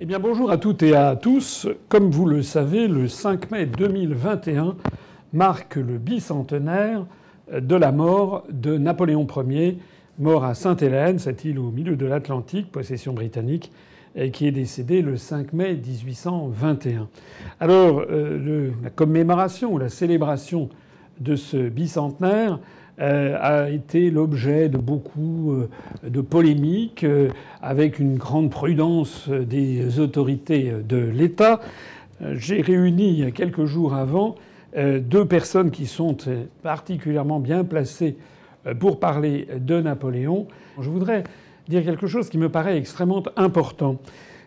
Eh bien bonjour à toutes et à tous. Comme vous le savez, le 5 mai 2021 marque le bicentenaire de la mort de Napoléon Ier, mort à Sainte-Hélène, cette île au milieu de l'Atlantique, possession britannique, et qui est décédé le 5 mai 1821. Alors la commémoration, la célébration de ce bicentenaire a été l'objet de beaucoup de polémiques, avec une grande prudence des autorités de l'État. J'ai réuni quelques jours avant deux personnes qui sont particulièrement bien placées pour parler de Napoléon. Je voudrais dire quelque chose qui me paraît extrêmement important.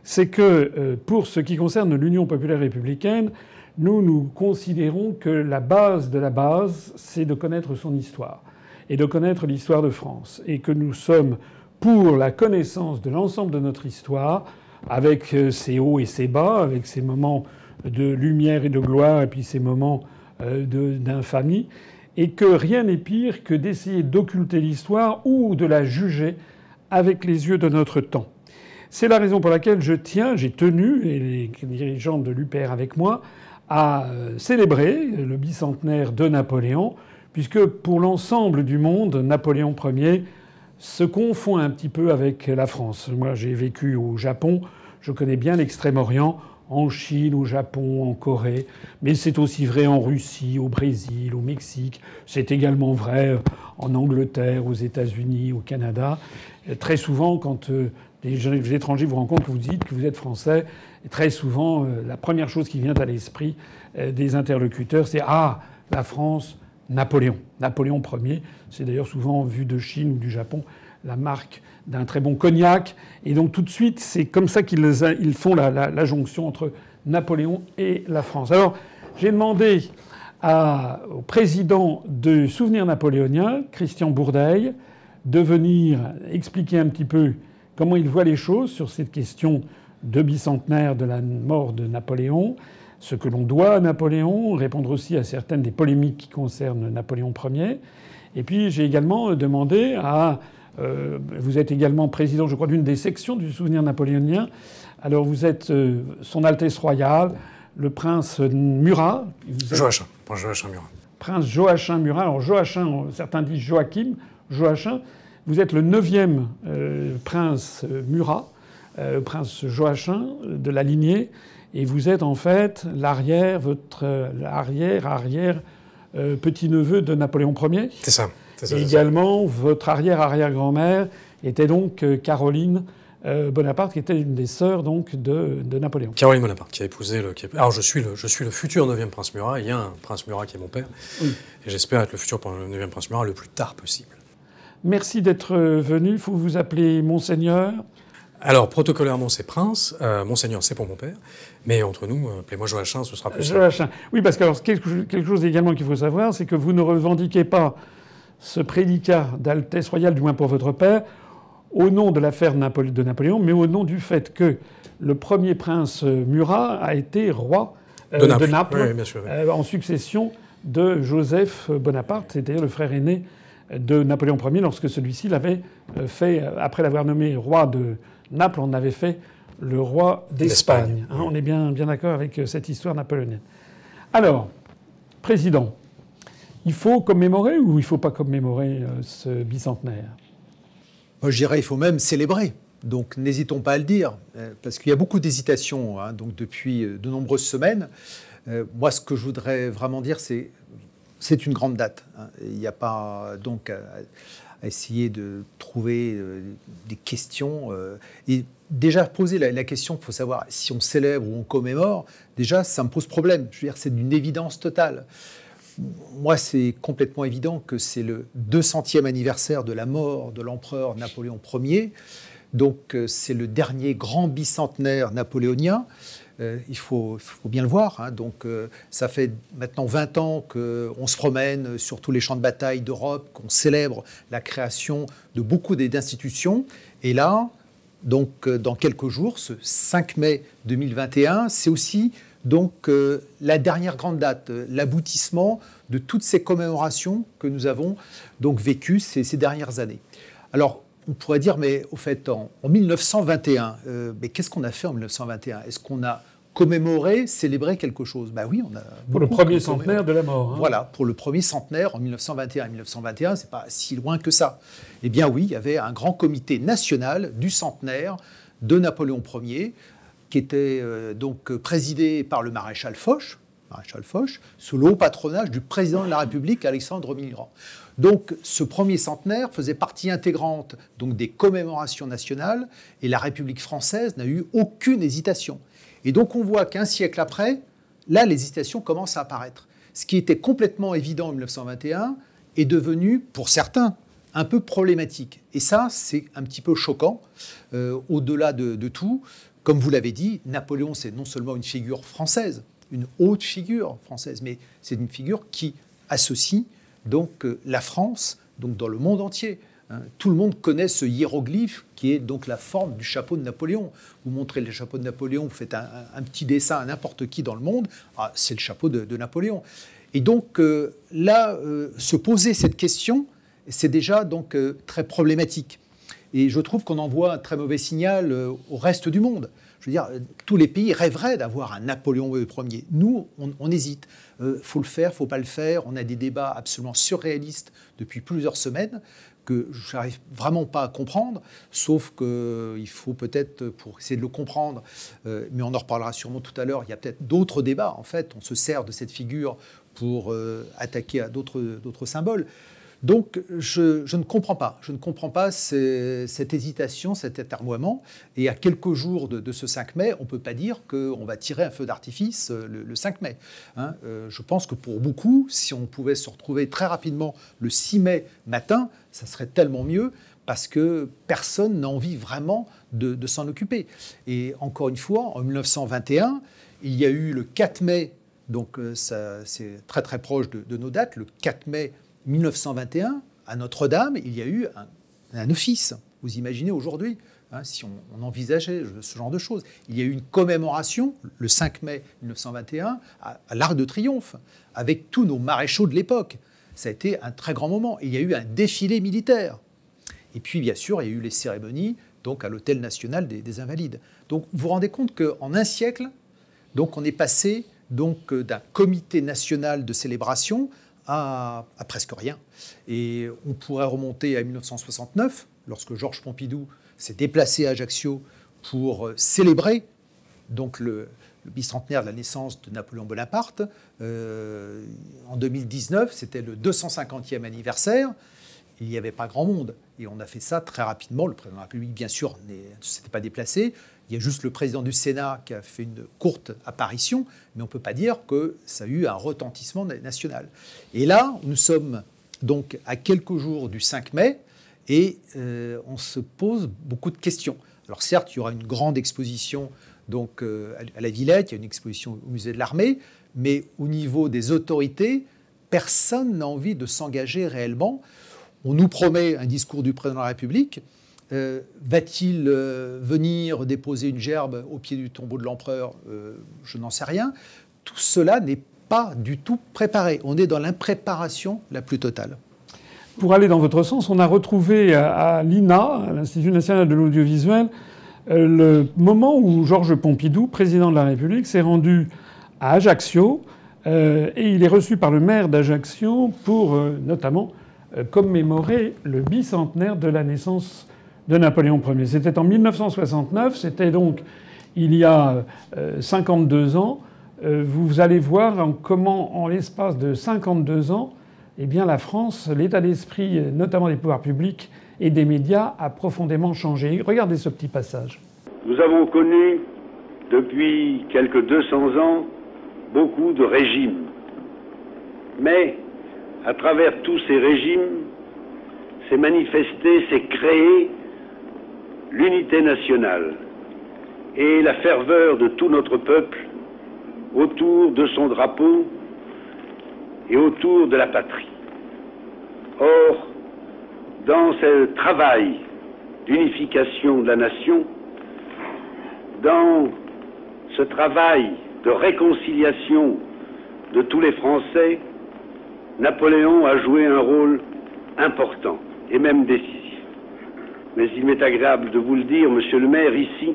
C'est que pour ce qui concerne l'Union populaire républicaine, nous considérons que la base de la base, c'est de connaître son histoire et de connaître l'histoire de France. Et que nous sommes pour la connaissance de l'ensemble de notre histoire, avec ses hauts et ses bas, avec ses moments de lumière et de gloire, et puis ses moments d'infamie, et que rien n'est pire que d'essayer d'occulter l'histoire ou de la juger avec les yeux de notre temps. C'est la raison pour laquelle j'ai tenu, et les dirigeants de l'UPR avec moi, à célébrer le bicentenaire de Napoléon, puisque pour l'ensemble du monde, Napoléon Ier se confond un petit peu avec la France. Moi, j'ai vécu au Japon, je connais bien l'Extrême-Orient, en Chine, au Japon, en Corée, mais c'est aussi vrai en Russie, au Brésil, au Mexique, c'est également vrai en Angleterre, aux États-Unis, au Canada. Très souvent, quand les étrangers vous rencontrent, que vous dites que vous êtes français, et très souvent, la première chose qui vient à l'esprit des interlocuteurs, c'est « Ah, la France, Napoléon. Napoléon Ier ». C'est d'ailleurs souvent vu de Chine ou du Japon la marque d'un très bon cognac. Et donc tout de suite, c'est comme ça qu'ils font la jonction entre Napoléon et la France. Alors j'ai demandé au président de Souvenirs napoléoniens, Christian Bourdeil, de venir expliquer un petit peu comment il voit les choses sur cette question de bicentenaire de la mort de Napoléon, ce que l'on doit à Napoléon, répondre aussi à certaines des polémiques qui concernent Napoléon Ier. Et puis j'ai également demandé à... vous êtes également président, je crois, d'une des sections du Souvenir napoléonien. Alors vous êtes Son Altesse Royale, le prince Murat. Joachim, prince Joachim Murat. Prince Joachim Murat. Alors Joachim, certains disent Joachim, Joachim. Vous êtes le 9e prince Murat, prince Joachim de la lignée. Et vous êtes en fait votre arrière petit-neveu de Napoléon Ier. C'est ça. Et également, votre arrière-arrière-grand-mère était donc Caroline Bonaparte, qui était une des sœurs donc de Napoléon. Caroline Bonaparte, qui a épousé le... Alors je suis le futur 9e prince Murat. Il y a un prince Murat qui est mon père. Oui. Et j'espère être le futur 9e prince Murat le plus tard possible. Merci d'être venu. Il faut vous appeler Monseigneur. Alors, protocolairement, c'est prince. Monseigneur, c'est pour mon père. Mais entre nous, appelez-moi Joachim, ce sera plus simple. Joachim. Oui, parce que alors, quelque chose également qu'il faut savoir, c'est que vous ne revendiquez pas ce prédicat d'Altesse royale, du moins pour votre père, au nom de l'affaire de Napoléon, mais au nom du fait que le premier prince Murat a été roi de Naples oui, bien sûr, oui. En succession de Joseph Bonaparte, c'est-à-dire le frère aîné de Napoléon Ier, lorsque celui-ci l'avait fait, après l'avoir nommé roi de Naples, on avait fait le roi d'Espagne. Hein, on est bien d'accord avec cette histoire napoléonienne. Alors, président, il faut commémorer ou il ne faut pas commémorer ce bicentenaire? Moi, je dirais qu'il faut même célébrer. Donc, n'hésitons pas à le dire, parce qu'il y a beaucoup d'hésitations donc depuis de nombreuses semaines. Moi, ce que je voudrais vraiment dire, c'est une grande date. Il n'y a pas donc à essayer de trouver des questions. Et déjà, poser la question qu'il faut savoir si on célèbre ou on commémore, déjà, ça me pose problème. Je veux dire, c'est d'une évidence totale. Moi, c'est complètement évident que c'est le 200e anniversaire de la mort de l'empereur Napoléon Ier. Donc, c'est le dernier grand bicentenaire napoléonien. Il faut bien le voir. Donc, ça fait maintenant 20 ans qu'on se promène sur tous les champs de bataille d'Europe, qu'on célèbre la création de beaucoup d'institutions. Et là, donc, dans quelques jours, ce 5 mai 2021, c'est aussi donc la dernière grande date, l'aboutissement de toutes ces commémorations que nous avons donc vécues ces dernières années. Alors, on pourrait dire, mais au fait, en 1921, mais qu'est-ce qu'on a fait en 1921? Est-ce qu'on a commémoré, célébré quelque chose? Ben oui, on a... Pour le premier centenaire de la mort. Hein. Voilà, pour le premier centenaire en 1921. 1921, c'est pas si loin que ça. Eh bien oui, il y avait un grand comité national du centenaire de Napoléon Ier, qui était donc présidé par le maréchal Foch, sous le haut patronage du président de la République, Alexandre Millerand. Donc, ce premier centenaire faisait partie intégrante donc, des commémorations nationales, et la République française n'a eu aucune hésitation. Et donc, on voit qu'un siècle après, là, l'hésitation commence à apparaître. Ce qui était complètement évident en 1921 est devenu, pour certains, un peu problématique. Et ça, c'est un petit peu choquant, au-delà de tout. Comme vous l'avez dit, Napoléon, c'est non seulement une figure française, une haute figure française, mais c'est une figure qui associe donc la France donc dans le monde entier. Tout le monde connaît ce hiéroglyphe qui est donc la forme du chapeau de Napoléon. Vous montrez le chapeau de Napoléon, vous faites un petit dessin à n'importe qui dans le monde, c'est le chapeau de Napoléon. Et donc là, se poser cette question, c'est déjà donc très problématique. Et je trouve qu'on envoie un très mauvais signal au reste du monde. Je veux dire, tous les pays rêveraient d'avoir un Napoléon Ier. Nous, on hésite. Faut le faire, faut pas le faire. On a des débats absolument surréalistes depuis plusieurs semaines que je n'arrive vraiment pas à comprendre, sauf qu'il faut peut-être, pour essayer de le comprendre, mais on en reparlera sûrement tout à l'heure, il y a peut-être d'autres débats. En fait, on se sert de cette figure pour attaquer à d'autres symboles. Donc, je ne comprends pas. Je ne comprends pas cette hésitation, cet atermoiement. Et à quelques jours de ce 5 mai, on ne peut pas dire qu'on va tirer un feu d'artifice le 5 mai. Hein, je pense que pour beaucoup, si on pouvait se retrouver très rapidement le 6 mai matin, ça serait tellement mieux parce que personne n'a envie vraiment de s'en occuper. Et encore une fois, en 1921, il y a eu le 4 mai, donc c'est très très proche de nos dates, le 4 mai 1921, à Notre-Dame, il y a eu un office. Vous imaginez aujourd'hui, hein, si on envisageait ce genre de choses. Il y a eu une commémoration, le 5 mai 1921, à l'Arc de Triomphe, avec tous nos maréchaux de l'époque. Ça a été un très grand moment. Il y a eu un défilé militaire. Et puis, bien sûr, il y a eu les cérémonies donc, à l'Hôtel National des Invalides. Donc, vous vous rendez compte qu'en un siècle, donc, on est passé donc, d'un comité national de célébration à presque rien. Et on pourrait remonter à 1969, lorsque Georges Pompidou s'est déplacé à Ajaccio pour célébrer donc le bicentenaire de la naissance de Napoléon Bonaparte. En 2019, c'était le 250e anniversaire. Il n'y avait pas grand monde. Et on a fait ça très rapidement. Le président de la République, bien sûr, ne s'était pas déplacé. Il y a juste le président du Sénat qui a fait une courte apparition, mais on ne peut pas dire que ça a eu un retentissement national. Et là, nous sommes donc à quelques jours du 5 mai et on se pose beaucoup de questions. Alors certes, il y aura une grande exposition donc, à la Villette, il y a une exposition au musée de l'Armée, mais au niveau des autorités, personne n'a envie de s'engager réellement. On nous promet un discours du président de la République. Va-t-il venir déposer une gerbe au pied du tombeau de l'empereur? Je n'en sais rien. Tout cela n'est pas du tout préparé. On est dans l'impréparation la plus totale. Pour aller dans votre sens, on a retrouvé à l'INA, à l'Institut national de l'audiovisuel, le moment où Georges Pompidou, président de la République, s'est rendu à Ajaccio et il est reçu par le maire d'Ajaccio pour notamment commémorer le bicentenaire de la naissance de Napoléon Ier. C'était en 1969, c'était donc il y a 52 ans. Vous allez voir comment, en l'espace de 52 ans, eh bien, la France, l'état d'esprit, notamment des pouvoirs publics et des médias, a profondément changé. Regardez ce petit passage. Nous avons connu, depuis quelques 200 ans, beaucoup de régimes. Mais, à travers tous ces régimes, s'est manifesté, s'est créé l'unité nationale et la ferveur de tout notre peuple autour de son drapeau et autour de la patrie. Or, dans ce travail d'unification de la nation, dans ce travail de réconciliation de tous les Français, Napoléon a joué un rôle important et même décisif. mais il m'est agréable de vous le dire, monsieur le maire, ici,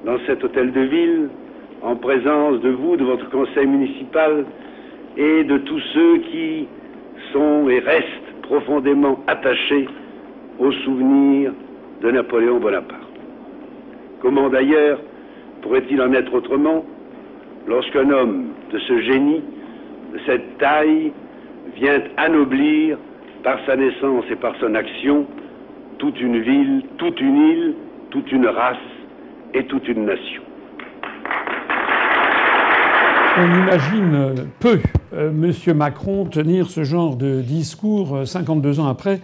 dans cet hôtel de ville, en présence de vous, de votre conseil municipal et de tous ceux qui sont et restent profondément attachés au souvenir de Napoléon Bonaparte. Comment d'ailleurs pourrait-il en être autrement lorsqu'un homme de ce génie, de cette taille, vient anoblir par sa naissance et par son action toute une ville, toute une île, toute une race et toute une nation. On imagine peu M. Macron tenir ce genre de discours 52 ans après,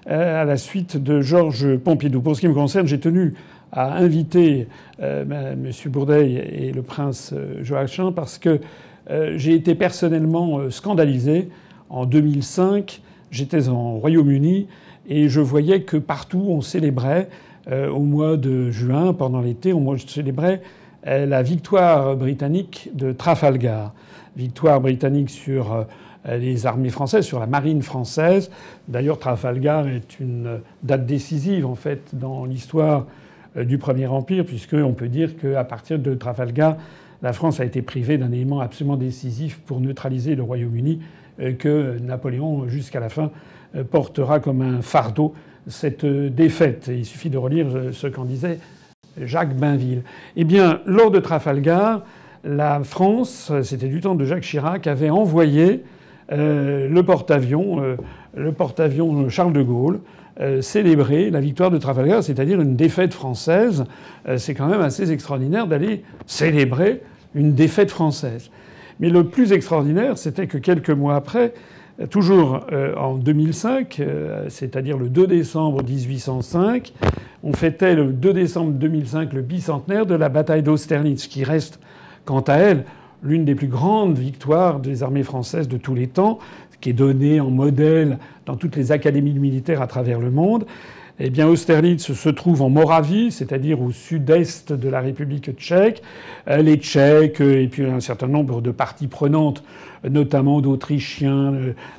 à la suite de Georges Pompidou. Pour ce qui me concerne, j'ai tenu à inviter M. Bourdeil et le prince Joachim parce que j'ai été personnellement scandalisé. En 2005, j'étais en Royaume-Uni et je voyais que partout on célébrait, au mois de juin, pendant l'été, on célébrait la victoire britannique de Trafalgar. Victoire britannique sur les armées françaises, sur la marine française. D'ailleurs, Trafalgar est une date décisive, en fait, dans l'histoire du Premier Empire, puisqu'on peut dire qu'à partir de Trafalgar, la France a été privée d'un élément absolument décisif pour neutraliser le Royaume-Uni, que Napoléon, jusqu'à la fin, portera comme un fardeau cette défaite. Et il suffit de relire ce qu'en disait Jacques Bainville. Eh bien, lors de Trafalgar, la France, c'était du temps de Jacques Chirac, avait envoyé le porte-avions Charles de Gaulle célébrer la victoire de Trafalgar, c'est-à-dire une défaite française. C'est quand même assez extraordinaire d'aller célébrer une défaite française. Mais le plus extraordinaire, c'était que quelques mois après, toujours en 2005, c'est-à-dire le 2 décembre 1805, on fêtait le 2 décembre 2005 le bicentenaire de la bataille d'Austerlitz, qui reste, quant à elle, l'une des plus grandes victoires des armées françaises de tous les temps, qui est donnée en modèle dans toutes les académies militaires à travers le monde. Eh bien, Austerlitz se trouve en Moravie, c'est-à-dire au sud-est de la République tchèque. Les Tchèques et puis un certain nombre de parties prenantes, notamment d'Autrichiens,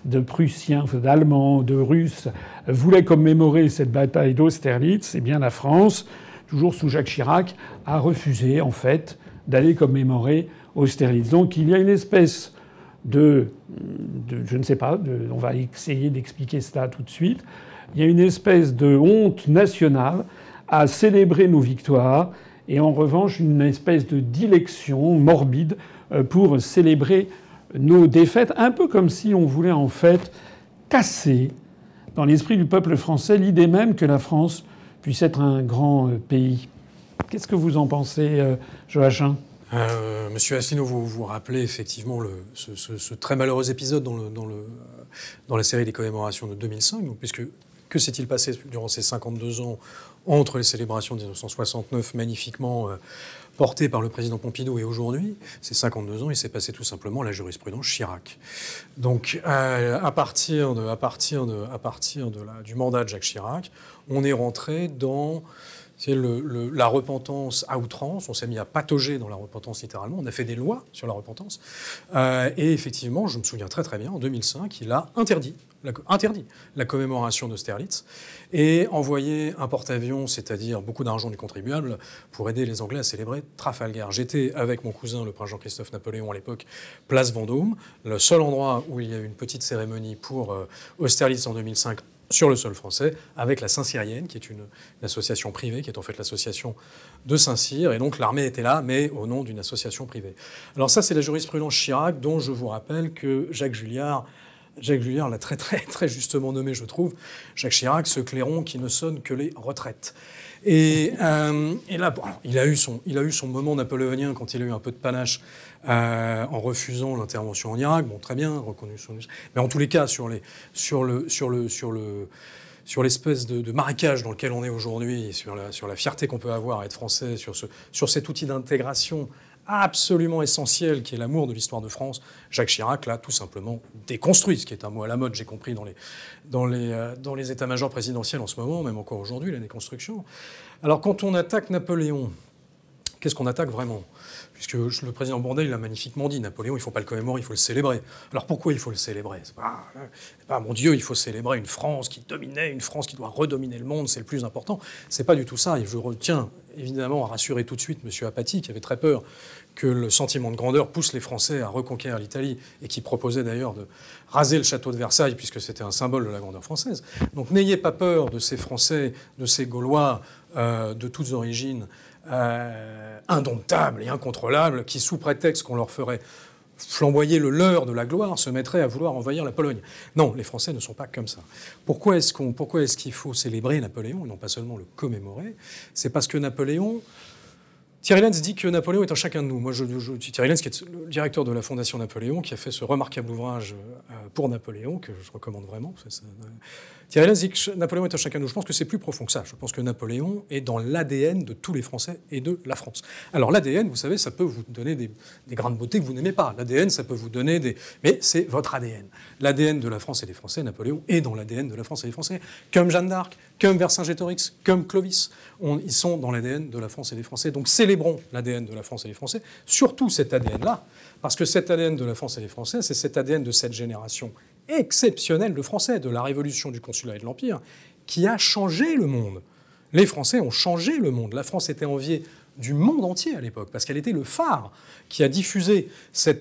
de Prussiens, d'Allemands, de Russes, voulaient commémorer cette bataille d'Austerlitz. Eh bien, la France, toujours sous Jacques Chirac, a refusé, en fait, d'aller commémorer Austerlitz. Donc, il y a une espèce de je ne sais pas, on va essayer d'expliquer cela tout de suite. Il y a une espèce de honte nationale à célébrer nos victoires et en revanche une espèce de dilection morbide pour célébrer nos défaites, un peu comme si on voulait en fait casser dans l'esprit du peuple français l'idée même que la France puisse être un grand pays. Qu'est-ce que vous en pensez, Joachim ? Monsieur Asselineau, vous rappelez effectivement ce très malheureux épisode dans la série des commémorations de 2005. Donc, puisque que s'est-il passé durant ces 52 ans entre les célébrations de 1969 magnifiquement portées par le président Pompidou et aujourd'hui, ces 52 ans, il s'est passé tout simplement la jurisprudence Chirac. Donc, à partir du mandat de Jacques Chirac, on est rentré dans la repentance à outrance. On s'est mis à patauger dans la repentance littéralement. On a fait des lois sur la repentance. Et effectivement, je me souviens très très bien, en 2005, il a interdit la commémoration d'Austerlitz et envoyé un porte-avions, c'est-à-dire beaucoup d'argent du contribuable, pour aider les Anglais à célébrer Trafalgar. J'étais avec mon cousin, le prince Jean-Christophe Napoléon à l'époque, place Vendôme, le seul endroit où il y a eu une petite cérémonie pour Austerlitz en 2005 sur le sol français, avec la Saint-Cyrienne, qui est une association privée, qui est en fait l'association de Saint-Cyr. Et donc l'armée était là, mais au nom d'une association privée. Alors ça, c'est la jurisprudence Chirac, dont je vous rappelle que Jacques Julliard l'a très, très, très justement nommé, je trouve. Jacques Chirac, ce clairon qui ne sonne que les retraites. Et là, bon, il a eu son moment napoléonien quand il a eu un peu de panache en refusant l'intervention en Irak. Bon, très bien, reconnu son... Mais en tous les cas, sur l'espèce de marécage dans lequel on est aujourd'hui, sur la fierté qu'on peut avoir à être français, sur cet outil d'intégration absolument essentiel qui est l'amour de l'histoire de France, Jacques Chirac l'a tout simplement déconstruit, ce qui est un mot à la mode, j'ai compris, dans les états-majors présidentiels en ce moment, même encore aujourd'hui, la déconstruction. Alors quand on attaque Napoléon, qu'est-ce qu'on attaque vraiment ? Puisque le président Bourdais l'a magnifiquement dit, Napoléon, il ne faut pas le commémorer, il faut le célébrer. Alors pourquoi il faut le célébrer ? C'est pas mon Dieu, il faut célébrer une France qui dominait, une France qui doit redominer le monde, c'est le plus important. C'est pas du tout ça. Et je retiens évidemment à rassurer tout de suite M. Apathy, qui avait très peur que le sentiment de grandeur pousse les Français à reconquérir l'Italie, et qui proposait d'ailleurs de raser le château de Versailles, puisque c'était un symbole de la grandeur française. Donc n'ayez pas peur de ces Français, de ces Gaulois de toutes origines, indomptables et incontrôlables, qui, sous prétexte qu'on leur ferait flamboyer le leurre de la gloire, se mettraient à vouloir envahir la Pologne. Non, les Français ne sont pas comme ça. Pourquoi est-ce qu'il faut célébrer Napoléon, et non pas seulement le commémorer ? C'est parce que Napoléon... Thierry Lenz dit que Napoléon est en chacun de nous. Moi, Thierry Lenz, qui est le directeur de la Fondation Napoléon, qui a fait ce remarquable ouvrage pour Napoléon, que je recommande vraiment. Thierry Lenz dit que Napoléon est en chacun de nous. Je pense que c'est plus profond que ça. Je pense que Napoléon est dans l'ADN de tous les Français et de la France. Alors l'ADN, vous savez, ça peut vous donner des grains de beauté que vous n'aimez pas. L'ADN, ça peut vous donner des... Mais c'est votre ADN. L'ADN de la France et des Français, Napoléon est dans l'ADN de la France et des Français. Comme Jeanne d'Arc, comme Vercingétorix, comme Clovis. Ils sont dans l'ADN de la France et des Français. Donc célébrons l'ADN de la France et des Français, surtout cet ADN-là, parce que cet ADN de la France et des Français, c'est cet ADN de cette génération exceptionnelle de Français, de la Révolution, du Consulat et de l'Empire, qui a changé le monde. Les Français ont changé le monde. La France était enviée du monde entier à l'époque, parce qu'elle était le phare qui a diffusé ces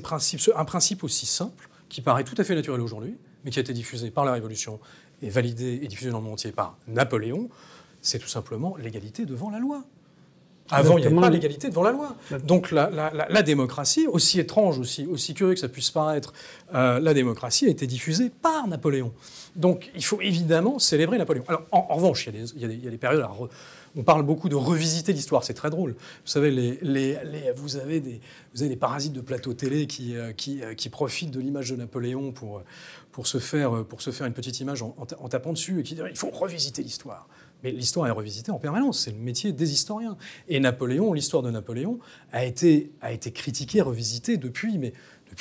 principes, un principe aussi simple, qui paraît tout à fait naturel aujourd'hui, mais qui a été diffusé par la Révolution et validé et diffusé dans le monde entier par Napoléon. C'est tout simplement l'égalité devant la loi. Avant, il n'y avait pas l'égalité devant la loi. Donc la démocratie, aussi étrange, aussi curieux que ça puisse paraître, la démocratie a été diffusée par Napoléon. Donc il faut évidemment célébrer Napoléon. Alors en revanche, il y a des périodes... Alors, on parle beaucoup de revisiter l'histoire, c'est très drôle. Vous savez, vous avez des parasites de plateau télé qui profitent de l'image de Napoléon pour se faire une petite image en tapant dessus, et qui disent il faut revisiter l'histoire. Mais l'histoire est revisitée en permanence, c'est le métier des historiens. Et Napoléon, l'histoire de Napoléon a été critiquée, revisitée depuis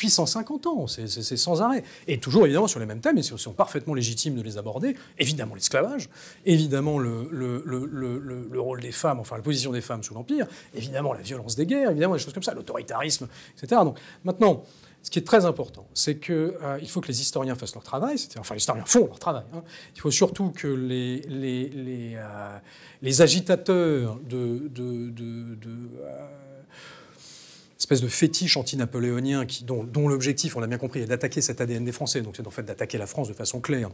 150 ans, c'est sans arrêt. Et toujours évidemment sur les mêmes thèmes, et c'est parfaitement légitime de les aborder. Évidemment l'esclavage, évidemment le rôle des femmes, enfin la position des femmes sous l'Empire, évidemment la violence des guerres, évidemment des choses comme ça, l'autoritarisme, etc. Donc maintenant, ce qui est très important, c'est qu'il faut que les historiens fassent leur travail, enfin les historiens font leur travail. Hein. Il faut surtout que les agitateurs espèce de fétiche anti-napoléonien dont l'objectif, on l'a bien compris, est d'attaquer cet ADN des Français, donc c'est en fait d'attaquer la France de façon claire,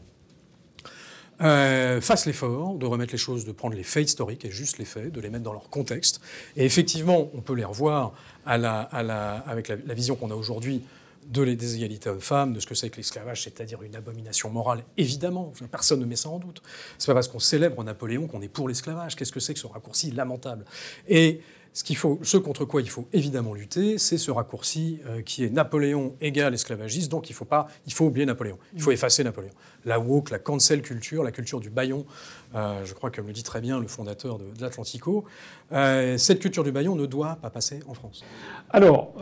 fassent l'effort de remettre les choses, de prendre les faits historiques et juste les faits, de les mettre dans leur contexte. Et effectivement, on peut les revoir avec la vision qu'on a aujourd'hui des égalités hommes-femmes, de ce que c'est que l'esclavage, c'est-à-dire une abomination morale, évidemment. Personne ne met ça en doute. C'est pas parce qu'on célèbre Napoléon qu'on est pour l'esclavage. Qu'est-ce que c'est que ce raccourci lamentable ? Et ce contre quoi il faut évidemment lutter, c'est ce raccourci qui est Napoléon égale esclavagiste, donc il faut oublier Napoléon. Il faut effacer Napoléon. La woke, la cancel culture, la culture du bâillon, je crois que me le dit très bien le fondateur de l'Atlantico, cette culture du bâillon ne doit pas passer en France. Alors,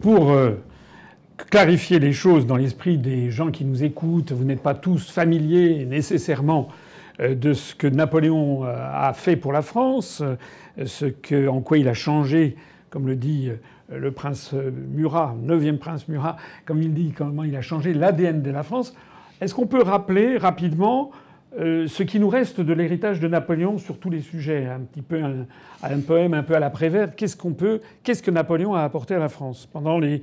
pour clarifier les choses dans l'esprit des gens qui nous écoutent, vous n'êtes pas tous familiers nécessairement de ce que Napoléon a fait pour la France, en quoi il a changé, comme le dit le prince Murat, 9e prince Murat, comme il dit, comment il a changé l'ADN de la France. Est-ce qu'on peut rappeler rapidement ce qui nous reste de l'héritage de Napoléon sur tous les sujets, un petit peu un poème un peu à la Prévert. Qu'est-ce que Napoléon a apporté à la France pendant les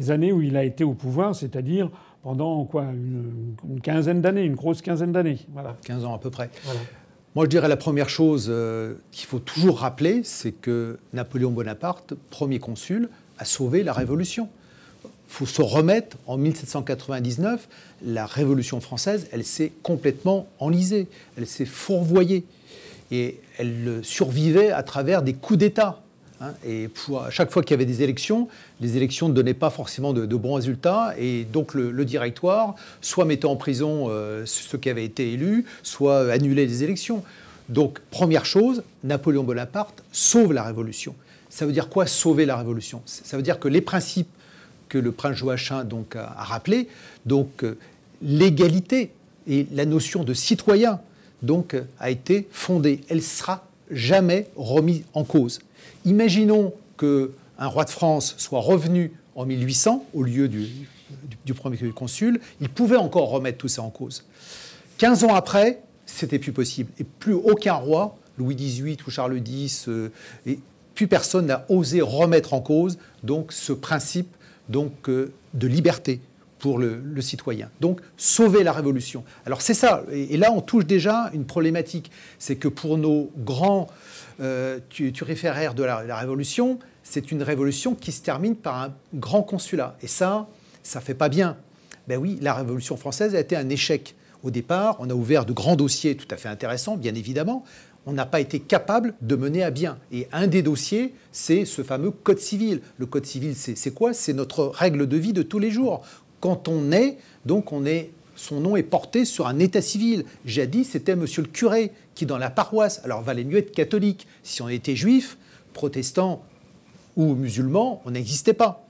années où il a été au pouvoir, c'est-à-dire pendant une quinzaine d'années, une grosse quinzaine d'années. Voilà. 15 ans à peu près. Voilà. Moi, je dirais la première chose qu'il faut toujours rappeler, c'est que Napoléon Bonaparte, premier consul, a sauvé la Révolution. Il faut se remettre, en 1799, la Révolution française, elle s'est complètement enlisée, elle s'est fourvoyée. Et elle survivait à travers des coups d'État. Et à chaque fois qu'il y avait des élections, les élections ne donnaient pas forcément de bons résultats. Et donc le directoire, soit mettait en prison ceux qui avaient été élus, soit annulait les élections. Donc, première chose, Napoléon Bonaparte sauve la Révolution. Ça veut dire quoi, sauver la Révolution ? Ça veut dire que les principes que le prince Joachim donc, a rappelés, donc l'égalité et la notion de citoyen, donc, a été fondée. Elle sera jamais remis en cause. Imaginons qu'un roi de France soit revenu en 1800 au lieu du premier consul, il pouvait encore remettre tout ça en cause. 15 ans après, c'était plus possible. Et plus aucun roi, Louis XVIII ou Charles X, et plus personne n'a osé remettre en cause donc, ce principe donc, de liberté pour le citoyen. Donc, sauver la Révolution. Alors, c'est ça. Et là, on touche déjà une problématique. C'est que pour nos grands turiféraires de la Révolution, c'est une révolution qui se termine par un grand consulat. Et ça ne fait pas bien. Ben oui, la Révolution française a été un échec. Au départ, on a ouvert de grands dossiers tout à fait intéressants, bien évidemment. On n'a pas été capable de mener à bien. Et un des dossiers, c'est ce fameux Code civil. Le Code civil, c'est quoi? C'est notre règle de vie de tous les jours. Quand on est, donc son nom est porté sur un état civil. Jadis, c'était monsieur le curé qui, dans la paroisse, alors valait mieux être catholique. Si on était juif, protestant ou musulman, on n'existait pas.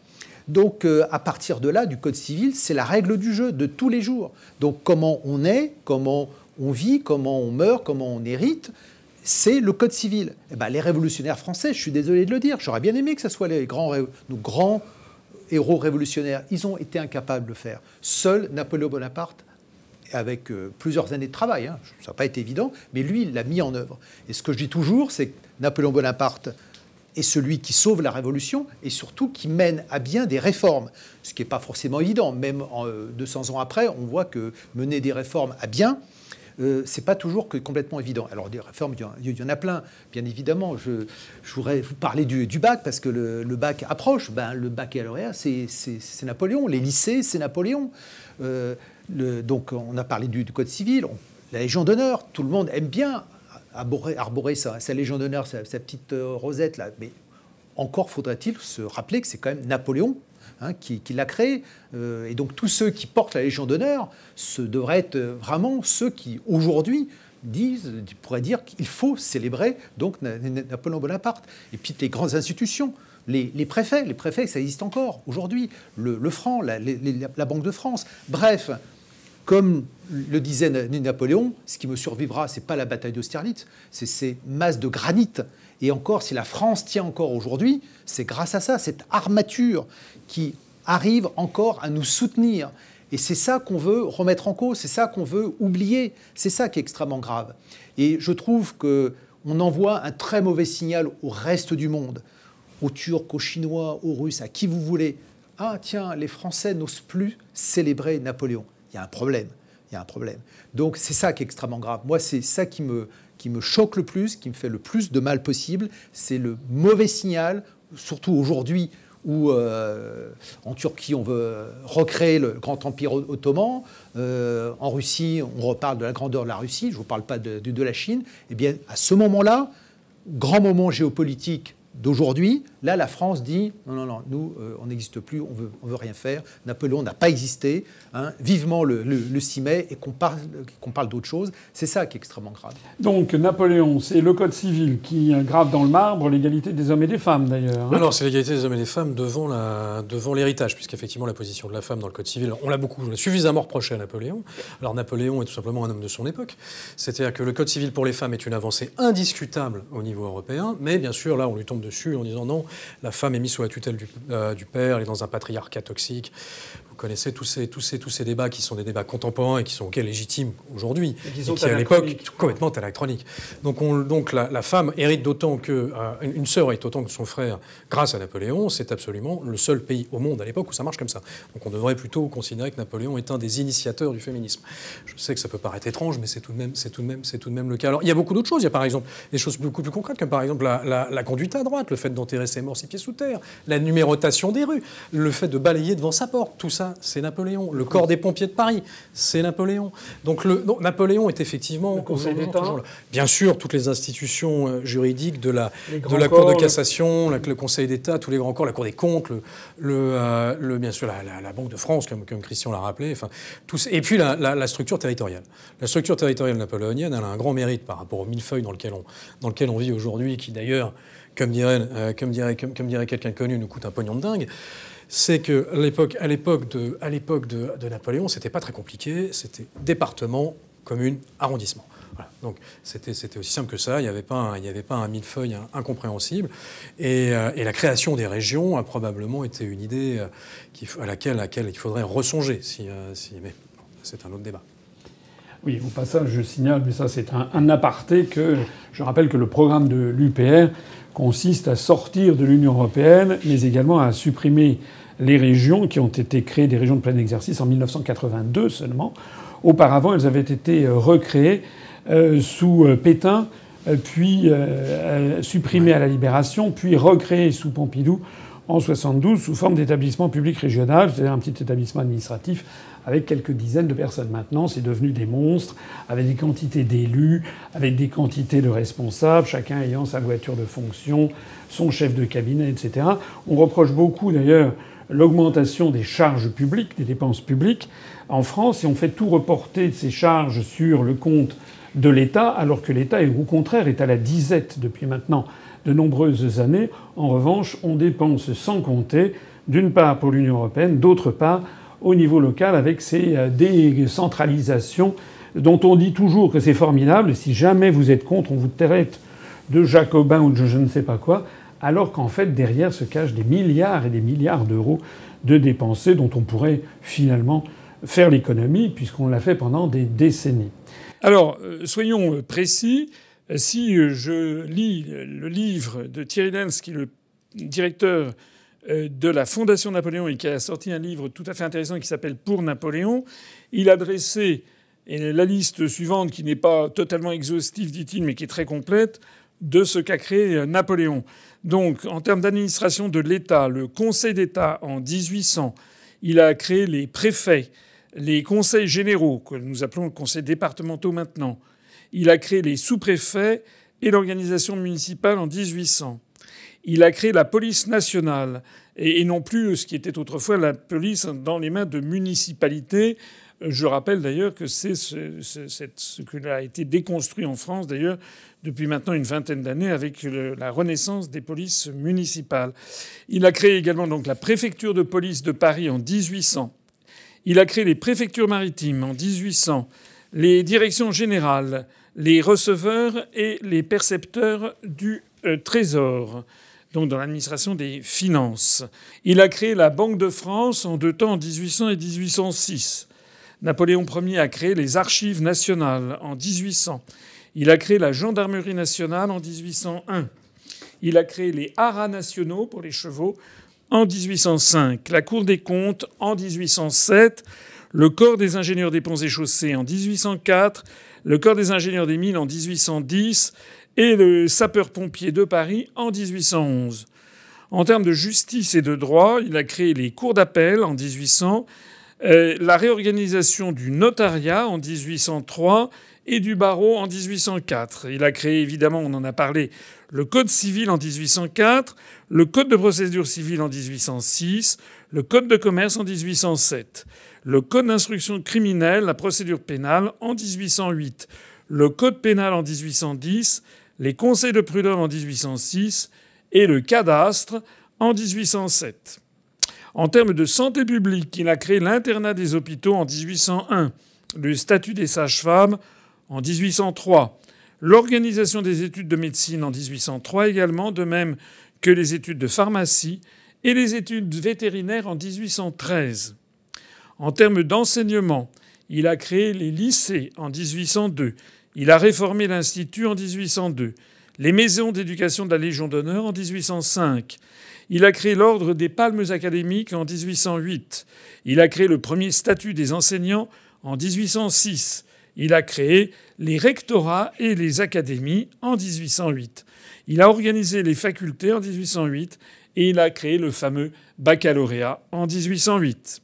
Donc, à partir de là, du Code civil, c'est la règle du jeu de tous les jours. Donc, comment on est, comment on vit, comment on meurt, comment on hérite, c'est le Code civil. Eh ben, les révolutionnaires français, je suis désolé de le dire, j'aurais bien aimé que ce soit nos grands héros révolutionnaires. Ils ont été incapables de le faire. Seul Napoléon Bonaparte, avec plusieurs années de travail, hein, ça n'a pas été évident, mais lui, il l'a mis en œuvre. Et ce que je dis toujours, c'est que Napoléon Bonaparte est celui qui sauve la Révolution et surtout qui mène à bien des réformes, ce qui n'est pas forcément évident. Même 200 ans après, on voit que mener des réformes à bien, c'est pas toujours complètement évident. Alors des réformes, il y en a plein. Bien évidemment, je voudrais vous parler du bac, parce que le bac approche. Ben, le baccalauréat, c'est Napoléon. Les lycées, c'est Napoléon. Donc on a parlé du Code civil. La Légion d'honneur, tout le monde aime bien arborer sa Légion d'honneur, sa petite rosette là. Mais encore faudrait-il se rappeler que c'est quand même Napoléon qui l'a créé. Et donc tous ceux qui portent la Légion d'honneur, ce devraient être vraiment ceux qui, aujourd'hui, pourraient dire qu'il faut célébrer donc Napoléon Bonaparte. Et puis les grandes institutions, les préfets, ça existe encore aujourd'hui. Le franc, la Banque de France. Bref, comme le disait Napoléon, ce qui me survivra, ce n'est pas la bataille d'Austerlitz, c'est ces masses de granit. Et encore, si la France tient encore aujourd'hui, c'est grâce à ça, cette armature qui arrive encore à nous soutenir. Et c'est ça qu'on veut remettre en cause, c'est ça qu'on veut oublier, c'est ça qui est extrêmement grave. Et je trouve qu'on envoie un très mauvais signal au reste du monde, aux Turcs, aux Chinois, aux Russes, à qui vous voulez. Ah tiens, les Français n'osent plus célébrer Napoléon. Il y a un problème, il y a un problème. Donc c'est ça qui est extrêmement grave. Moi, c'est ça qui me choque le plus, qui me fait le plus de mal possible. C'est le mauvais signal, surtout aujourd'hui où en Turquie, on veut recréer le grand empire ottoman. En Russie, on reparle de la grandeur de la Russie. Je ne vous parle pas de la Chine. Eh bien, à ce moment-là, grand moment géopolitique d'aujourd'hui, là, la France dit non, nous, on n'existe plus, on veut rien faire. Napoléon n'a pas existé. Vivement le 6 mai et qu'on parle d'autre chose. C'est ça qui est extrêmement grave. Donc, Napoléon, c'est le Code civil qui grave dans le marbre l'égalité des hommes et des femmes, d'ailleurs. Alors, c'est l'égalité des hommes et des femmes devant l'héritage, puisqu'effectivement, la position de la femme dans le Code civil, on l'a suffisamment reproché à Napoléon. Alors, Napoléon est tout simplement un homme de son époque. C'est-à-dire que le Code civil pour les femmes est une avancée indiscutable au niveau européen, mais bien sûr, là, on lui tombe dessus en disant non, la femme est mise sous la tutelle du père, elle est dans un patriarcat toxique. Vous connaissez tous ces débats qui sont des débats contemporains et qui sont légitimes aujourd'hui, et qui à l'époque complètement anachroniques. Donc la femme hérite d'autant que une sœur hérite autant que son frère grâce à Napoléon. C'est absolument le seul pays au monde à l'époque où ça marche comme ça. Donc on devrait plutôt considérer que Napoléon est un des initiateurs du féminisme. Je sais que ça peut paraître étrange, mais c'est tout de même le cas. Alors il y a beaucoup d'autres choses. Il y a par exemple des choses beaucoup plus concrètes, comme par exemple la conduite à droite, le fait d'enterrer ses morts 6 pieds sous terre, la numérotation des rues, le fait de balayer devant sa porte, tout ça, c'est Napoléon. Le corps des pompiers de Paris, c'est Napoléon. Donc Napoléon est effectivement... Le Conseil d'État. Bien sûr, toutes les institutions juridiques de la Cour de cassation, le Conseil d'État, tous les grands corps, la Cour des comptes, bien sûr la Banque de France, comme Christian l'a rappelé, et puis la structure territoriale. La structure territoriale napoléonienne, elle a un grand mérite par rapport au millefeuille dans lequel on vit aujourd'hui, qui d'ailleurs, comme dirait quelqu'un connu, nous coûte un pognon de dingue. C'est qu'à l'époque de Napoléon, c'était pas très compliqué. C'était département, commune, arrondissement. Voilà. Donc c'était aussi simple que ça. Il n'y avait pas un millefeuille incompréhensible. Et la création des régions a probablement été une idée à laquelle il faudrait ressonger. Mais c'est un autre débat. Oui, au passage, je signale, mais ça c'est un aparté, que je rappelle que le programme de l'UPR consiste à sortir de l'Union européenne, mais également à supprimer les régions qui ont été créées, des régions de plein exercice, en 1982 seulement. Auparavant, elles avaient été recréées sous Pétain, puis supprimées à la Libération, puis recréées sous Pompidou en 72 sous forme d'établissement public régional, c'est-à-dire un petit établissement administratif avec quelques dizaines de personnes. Maintenant, c'est devenu des monstres, avec des quantités d'élus, avec des quantités de responsables, chacun ayant sa voiture de fonction, son chef de cabinet, etc. On reproche beaucoup, d'ailleurs, l'augmentation des charges publiques, des dépenses publiques en France, et on fait tout reporter ces charges sur le compte de l'État, alors que l'État, au contraire, est à la disette depuis maintenant de nombreuses années. En revanche, on dépense sans compter, d'une part pour l'Union européenne, d'autre part au niveau local avec ces décentralisations dont on dit toujours que c'est formidable. Si jamais vous êtes contre, on vous traite de jacobin ou de je ne sais pas quoi, alors qu'en fait, derrière se cachent des milliards et des milliards d'euros de dépensés dont on pourrait finalement faire l'économie, puisqu'on l'a fait pendant des décennies. Alors, soyons précis. Si je lis le livre de Thierry Lenz, qui est le directeur de la Fondation Napoléon et qui a sorti un livre tout à fait intéressant qui s'appelle Pour Napoléon, il a dressé la liste suivante, qui n'est pas totalement exhaustive, dit-il, mais qui est très complète, de ce qu'a créé Napoléon. Donc, en termes d'administration de l'État, le Conseil d'État en 1800, il a créé les préfets, les conseils généraux, que nous appelons le conseil départementaux maintenant. Il a créé les sous-préfets et l'organisation municipale en 1800. Il a créé la police nationale et non plus ce qui était autrefois la police dans les mains de municipalités. Je rappelle d'ailleurs que c'est ce qui a été déconstruit en France d'ailleurs depuis maintenant une vingtaine d'années avec la renaissance des polices municipales. Il a créé également donc la préfecture de police de Paris en 1800. Il a créé les préfectures maritimes en 1800, les directions générales, les receveurs et les percepteurs du Trésor, donc dans l'administration des finances. Il a créé la Banque de France en deux temps, en 1800 et 1806. Napoléon Ier a créé les archives nationales en 1800. Il a créé la gendarmerie nationale en 1801. Il a créé les haras nationaux pour les chevaux en 1805. La Cour des comptes en 1807. Le corps des ingénieurs des ponts et chaussées en 1804. Le corps des ingénieurs des mines en 1810. Et le sapeur-pompier de Paris en 1811. En termes de justice et de droit, il a créé les cours d'appel en 1800. La réorganisation du notariat en 1803 et du barreau en 1804. Il a créé, évidemment, on en a parlé, le Code civil en 1804, le Code de procédure civile en 1806, le Code de commerce en 1807, le Code d'instruction criminelle, la procédure pénale en 1808, le Code pénal en 1810, les conseils de prud'homme en 1806 et le cadastre en 1807. En termes de santé publique, il a créé l'internat des hôpitaux en 1801, le statut des sages-femmes en 1803, l'organisation des études de médecine en 1803 également, de même que les études de pharmacie et les études vétérinaires en 1813. En termes d'enseignement, il a créé les lycées en 1802. Il a réformé l'Institut en 1802, les maisons d'éducation de la Légion d'honneur en 1805. Il a créé l'ordre des palmes académiques en 1808. Il a créé le premier statut des enseignants en 1806. Il a créé les rectorats et les académies en 1808. Il a organisé les facultés en 1808 et il a créé le fameux baccalauréat en 1808.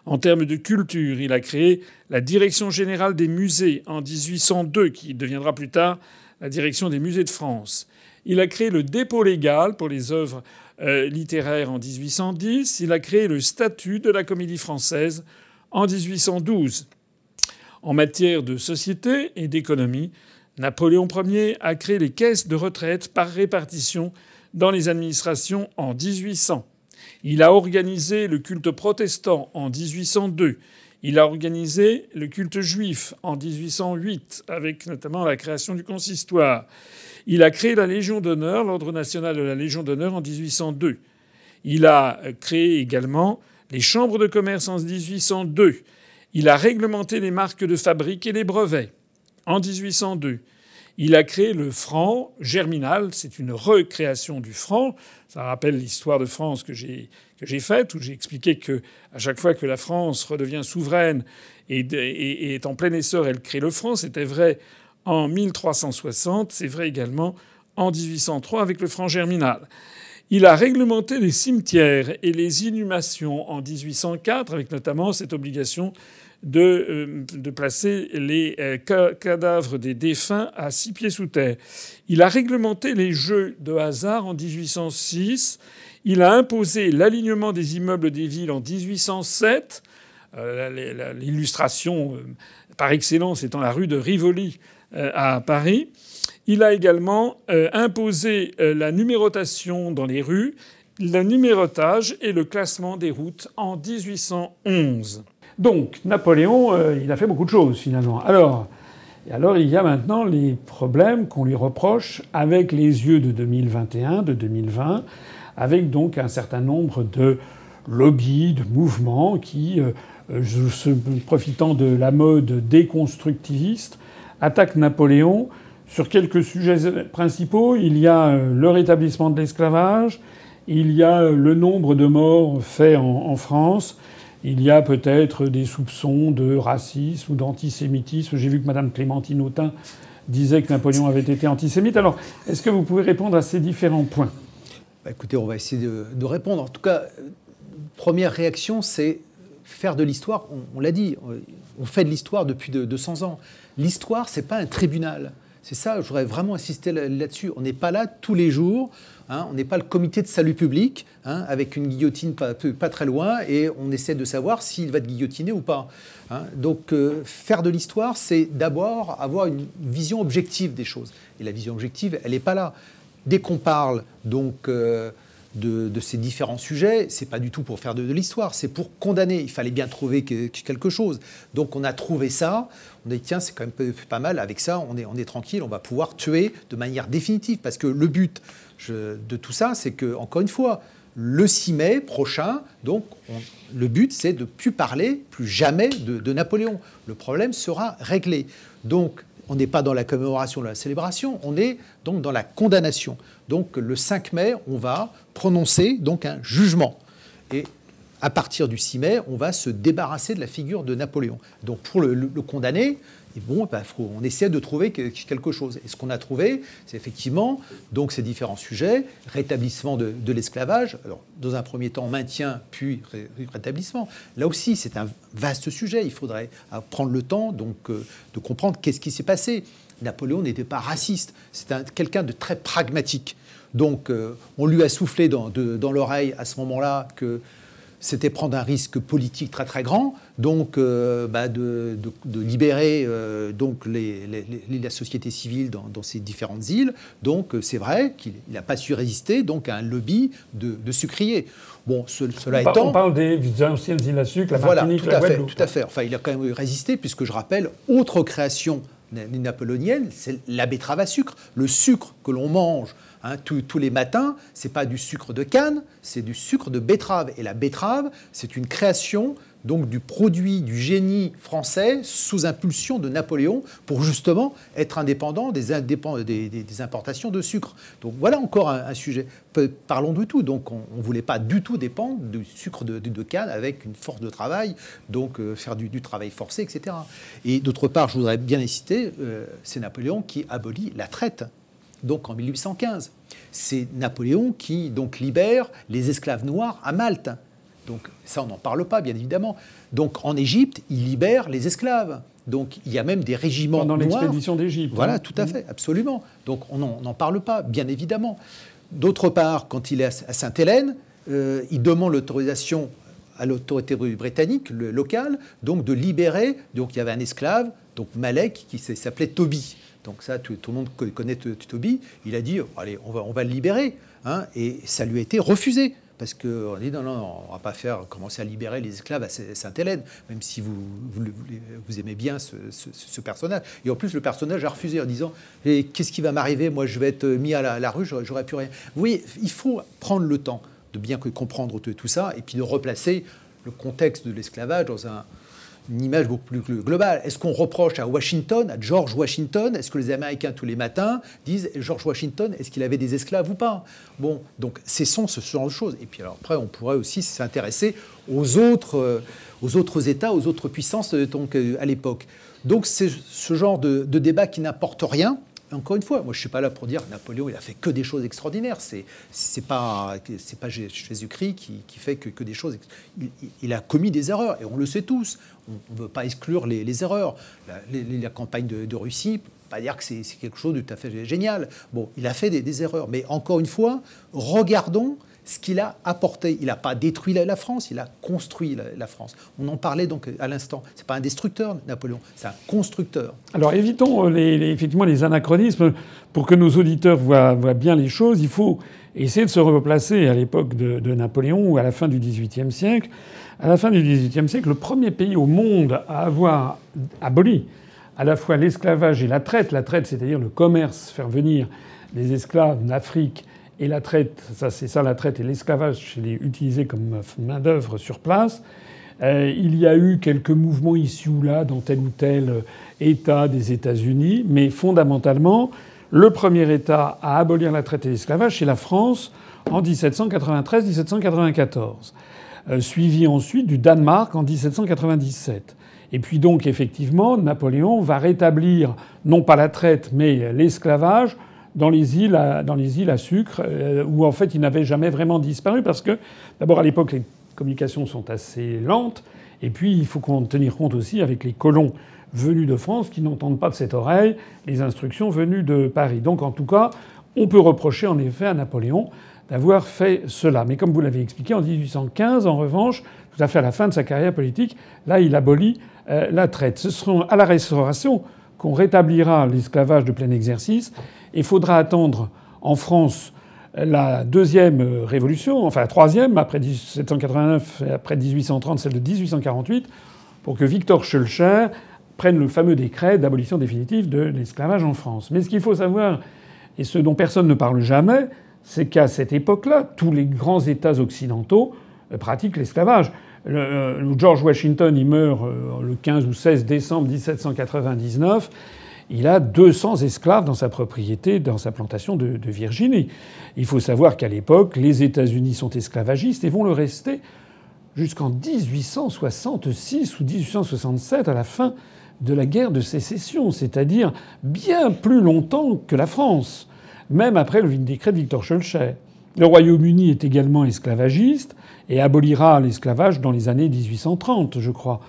En termes de culture, il a créé la Direction générale des musées en 1802, qui deviendra plus tard la Direction des musées de France. Il a créé le dépôt légal pour les œuvres littéraires en 1810. Il a créé le statut de la Comédie Française en 1812. En matière de société et d'économie, Napoléon Ier a créé les caisses de retraite par répartition dans les administrations en 1800. Il a organisé le culte protestant en 1802. Il a organisé le culte juif en 1808, avec notamment la création du consistoire. Il a créé la Légion d'honneur, l'ordre national de la Légion d'honneur en 1802. Il a créé également les chambres de commerce en 1802. Il a réglementé les marques de fabrique et les brevets en 1802. Il a créé le franc germinal. C'est une recréation du franc. Ça rappelle l'histoire de France que j'ai faite, où j'ai expliqué que à chaque fois que la France redevient souveraine et est en plein essor, elle crée le franc. C'était vrai en 1360. C'est vrai également en 1803 avec le franc germinal. Il a réglementé les cimetières et les inhumations en 1804, avec notamment cette obligation de placer les cadavres des défunts à 6 pieds sous terre. Il a réglementé les jeux de hasard en 1806. Il a imposé l'alignement des immeubles des villes en 1807. L'illustration par excellence étant la rue de Rivoli à Paris. Il a également imposé la numérotation dans les rues, le numérotage et le classement des routes en 1811. Donc, Napoléon, il a fait beaucoup de choses, finalement. Alors, il y a maintenant les problèmes qu'on lui reproche avec les yeux de 2021, de 2020, avec donc un certain nombre de lobbies, de mouvements qui, profitant de la mode déconstructiviste, attaquent Napoléon sur quelques sujets principaux. Il y a le rétablissement de l'esclavage, il y a le nombre de morts faits en France, il y a peut-être des soupçons de racisme ou d'antisémitisme. J'ai vu que Mme Clémentine Autain disait que Napoléon avait été antisémite. Alors, est-ce que vous pouvez répondre à ces différents points ? Écoutez, on va essayer de répondre. En tout cas, première réaction, c'est faire de l'histoire. On l'a dit, on fait de l'histoire depuis 200 ans. L'histoire, c'est pas un tribunal. C'est ça, je voudrais vraiment insister là-dessus. On n'est pas là tous les jours, hein, on n'est pas le comité de salut public, hein, avec une guillotine pas très loin, et on essaie de savoir s'il va être guillotiné ou pas. Hein. Donc faire de l'histoire, c'est d'abord avoir une vision objective des choses. Et la vision objective, elle n'est pas là. Dès qu'on parle donc de ces différents sujets, c'est pas du tout pour faire de l'histoire, c'est pour condamner. Il fallait bien trouver quelque chose. Donc on a trouvé ça, on a dit tiens, c'est quand même pas mal, avec ça on est tranquille, on va pouvoir tuer de manière définitive. Parce que le but de tout ça, c'est que, encore une fois, le 6 mai prochain, donc le but c'est de plus parler, plus jamais de Napoléon. Le problème sera réglé. Donc on n'est pas dans la commémoration, de la célébration, on est donc dans la condamnation. Donc le 5 mai, on va prononcer donc un jugement. Et à partir du 6 mai, on va se débarrasser de la figure de Napoléon. Donc pour le condamner, et bon, on essaie de trouver quelque chose. Et ce qu'on a trouvé, c'est effectivement donc ces différents sujets, rétablissement de l'esclavage. Alors dans un premier temps, maintien, puis rétablissement. Là aussi, c'est un vaste sujet. Il faudrait prendre le temps donc de comprendre qu'est-ce qui s'est passé. Napoléon n'était pas raciste. C'était quelqu'un de très pragmatique. Donc on lui a soufflé dans l'oreille à ce moment-là que c'était prendre un risque politique très très grand, donc de libérer donc la société civile dans ces différentes îles. Donc c'est vrai qu'il n'a pas su résister donc à un lobby de sucriers. Bon, cela étant, on parle des anciennes îles à sucre, la Martinique, voilà, la Guadeloupe. tout à fait. Enfin, il a quand même résisté, puisque je rappelle, autre création napoléonienne, c'est la betterave à sucre. Le sucre que l'on mange tous les matins, c'est pas du sucre de canne, c'est du sucre de betterave. Et la betterave, c'est une création donc du produit du génie français sous impulsion de Napoléon pour justement être indépendant des importations de sucre. Donc voilà encore un sujet. Parlons de tout. Donc on ne voulait pas du tout dépendre du sucre de canne avec une force de travail, donc faire du travail forcé, etc. Et d'autre part, je voudrais bien citer, c'est Napoléon qui abolit la traite. Donc en 1815, c'est Napoléon qui donc libère les esclaves noirs à Malte. Donc ça, on n'en parle pas, bien évidemment. Donc en Égypte, il libère les esclaves. Donc il y a même des régiments noirs. Pendant l'expédition d'Égypte. Voilà, tout à fait, absolument. Donc on n'en parle pas, bien évidemment. D'autre part, quand il est à Sainte-Hélène, il demande l'autorisation à l'autorité britannique, locale, donc de libérer. Donc il y avait un esclave, donc Malek, qui s'appelait Toby. Donc ça, tout le monde connaît Toby. Il a dit, allez, on va le libérer. Hein, et ça lui a été refusé. parce qu'on dit non, on ne va pas commencer à libérer les esclaves à Sainte-Hélène, même si vous aimez bien ce personnage. Et en plus, le personnage a refusé en disant qu'est-ce qui va m'arriver? Moi, je vais être mis à la rue, j'aurai plus rien. Vous voyez, il faut prendre le temps de bien comprendre tout ça et puis de replacer le contexte de l'esclavage dans une image beaucoup plus globale. Est-ce qu'on reproche à Washington, à George Washington, est-ce que les Américains tous les matins disent George Washington, est-ce qu'il avait des esclaves ou pas? Bon, donc cessons ce genre de choses. Et puis alors après, on pourrait aussi s'intéresser aux autres États, aux autres puissances donc, à l'époque. Donc c'est ce genre de débat qui n'apporte rien. Encore une fois, moi je ne suis pas là pour dire que Napoléon il a fait que des choses extraordinaires. C'est pas Jésus-Christ qui fait que des choses. Il a commis des erreurs et on le sait tous. On ne veut pas exclure les erreurs. La campagne de Russie, pas dire que c'est quelque chose de tout à fait génial. Bon, il a fait des erreurs, mais encore une fois, regardons ce qu'il a apporté. Il n'a pas détruit la France, il a construit la France. On en parlait donc à l'instant. C'est pas un destructeur, Napoléon, c'est un constructeur. Alors évitons effectivement les anachronismes. Pour que nos auditeurs voient bien les choses, il faut essayer de se replacer à l'époque de Napoléon ou à la fin du XVIIIe siècle. À la fin du XVIIIe siècle, le premier pays au monde à avoir aboli à la fois l'esclavage et la traite, c'est-à-dire le commerce, faire venir les esclaves d'Afrique, et la traite, c'est ça la traite et l'esclavage, je l'ai utilisé comme main-d'œuvre sur place. Il y a eu quelques mouvements ici ou là dans tel ou tel État des États-Unis, mais fondamentalement, le premier État à abolir la traite et l'esclavage, c'est la France en 1793-1794, suivi ensuite du Danemark en 1797. Et puis donc, effectivement, Napoléon va rétablir non pas la traite, mais l'esclavage dans les îles à sucre, où en fait il n'avait jamais vraiment disparu, parce que d'abord à l'époque les communications sont assez lentes, et puis il faut tenir compte aussi avec les colons venus de France qui n'entendent pas de cette oreille les instructions venues de Paris. Donc en tout cas, on peut reprocher en effet à Napoléon d'avoir fait cela. Mais comme vous l'avez expliqué, en 1815, en revanche, tout à fait à la fin de sa carrière politique, là il abolit la traite. Ce sera à la Restauration qu'on rétablira l'esclavage de plein exercice. Il faudra attendre en France la deuxième révolution, enfin la troisième, après 1789 et après 1830, celle de 1848, pour que Victor Schœlcher prenne le fameux décret d'abolition définitive de l'esclavage en France. Mais ce qu'il faut savoir, et ce dont personne ne parle jamais, c'est qu'à cette époque-là, tous les grands États occidentaux pratiquent l'esclavage. George Washington, il meurt le 15 ou 16 décembre 1799. Il a 200 esclaves dans sa propriété, dans sa plantation de Virginie. Il faut savoir qu'à l'époque, les États-Unis sont esclavagistes et vont le rester jusqu'en 1866 ou 1867, à la fin de la guerre de sécession, c'est-à-dire bien plus longtemps que la France, même après le décret de Victor Schœlcher. Le Royaume-Uni est également esclavagiste et abolira l'esclavage dans les années 1830, je crois.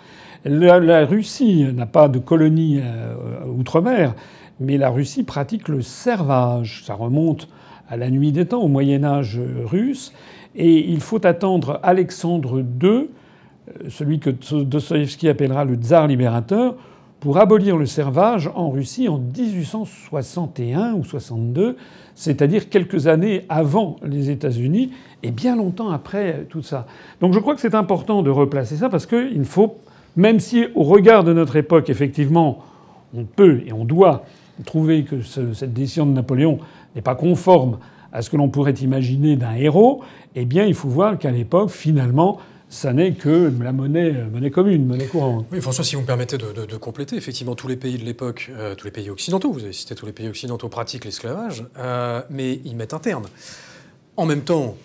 La Russie n'a pas de colonie outre-mer, mais la Russie pratique le servage. Ça remonte à la nuit des temps, au Moyen-Âge russe. Et il faut attendre Alexandre II, celui que Dostoïevski appellera le tsar libérateur, pour abolir le servage en Russie en 1861 ou 62, c'est-à-dire quelques années avant les États-Unis et bien longtemps après tout ça. Donc je crois que c'est important de replacer ça parce qu'il faut, même si au regard de notre époque, effectivement, on peut et on doit trouver que cette décision de Napoléon n'est pas conforme à ce que l'on pourrait imaginer d'un héros, eh bien il faut voir qu'à l'époque, finalement, ça n'est que la monnaie commune, monnaie courante. Oui, François, si vous me permettez de compléter, effectivement, tous les pays de l'époque, tous les pays occidentaux, vous avez cité tous les pays occidentaux pratiquent l'esclavage, mais ils mettent un terme. En même temps,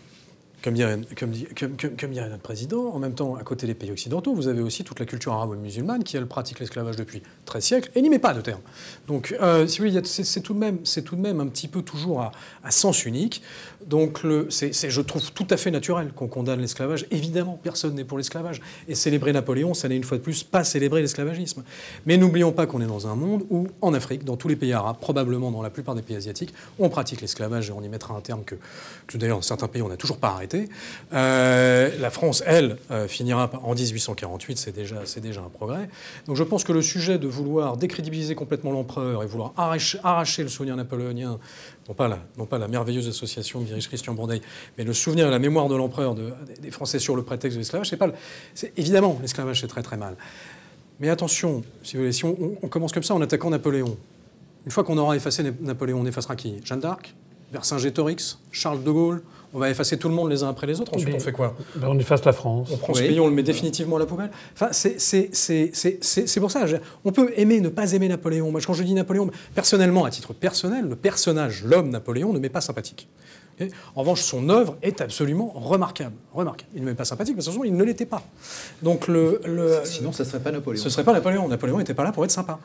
comme dirait notre président, en même temps, à côté des pays occidentaux, vous avez aussi toute la culture arabo-musulmane qui, elle, pratique l'esclavage depuis 13 siècles et n'y met pas de terme. Donc, si vous voulez, c'est tout de même un petit peu toujours à sens unique. Donc, je trouve tout à fait naturel qu'on condamne l'esclavage. Évidemment, personne n'est pour l'esclavage. Et célébrer Napoléon, ça n'est une fois de plus pas célébrer l'esclavagisme. Mais n'oublions pas qu'on est dans un monde où, en Afrique, dans tous les pays arabes, probablement dans la plupart des pays asiatiques, on pratique l'esclavage et on y mettra un terme que d'ailleurs, dans certains pays, on n'a toujours pas arrêté. traité. La France, elle, finira en 1848, c'est déjà un progrès. Donc je pense que le sujet de vouloir décrédibiliser complètement l'empereur et vouloir arracher le souvenir napoléonien, non pas la merveilleuse association que dirige Christian Bourdelle, mais le souvenir et la mémoire de l'empereur des Français sur le prétexte de l'esclavage, évidemment, l'esclavage c'est très très mal. Mais attention, si vous voulez, si on commence comme ça en attaquant Napoléon, une fois qu'on aura effacé Napoléon, on effacera qui? Jeanne d'Arc, Vercingétorix, Charles de Gaulle. On va effacer tout le monde les uns après les autres. Ensuite, on fait quoi? On efface la France. On prend ce pays, on le met définitivement à la poubelle. Enfin, c'est pour ça. On peut aimer, ne pas aimer Napoléon. Moi, quand je dis Napoléon, personnellement, à titre personnel, le personnage, l'homme Napoléon, ne m'est pas sympathique. Okay. En revanche, son œuvre est absolument remarquable. Il ne m'est pas sympathique, parce que de toute façon, il ne l'était pas. Donc sinon, ça ne serait pas Napoléon. Ce ne serait pas Napoléon. Napoléon n'était pas là pour être sympa.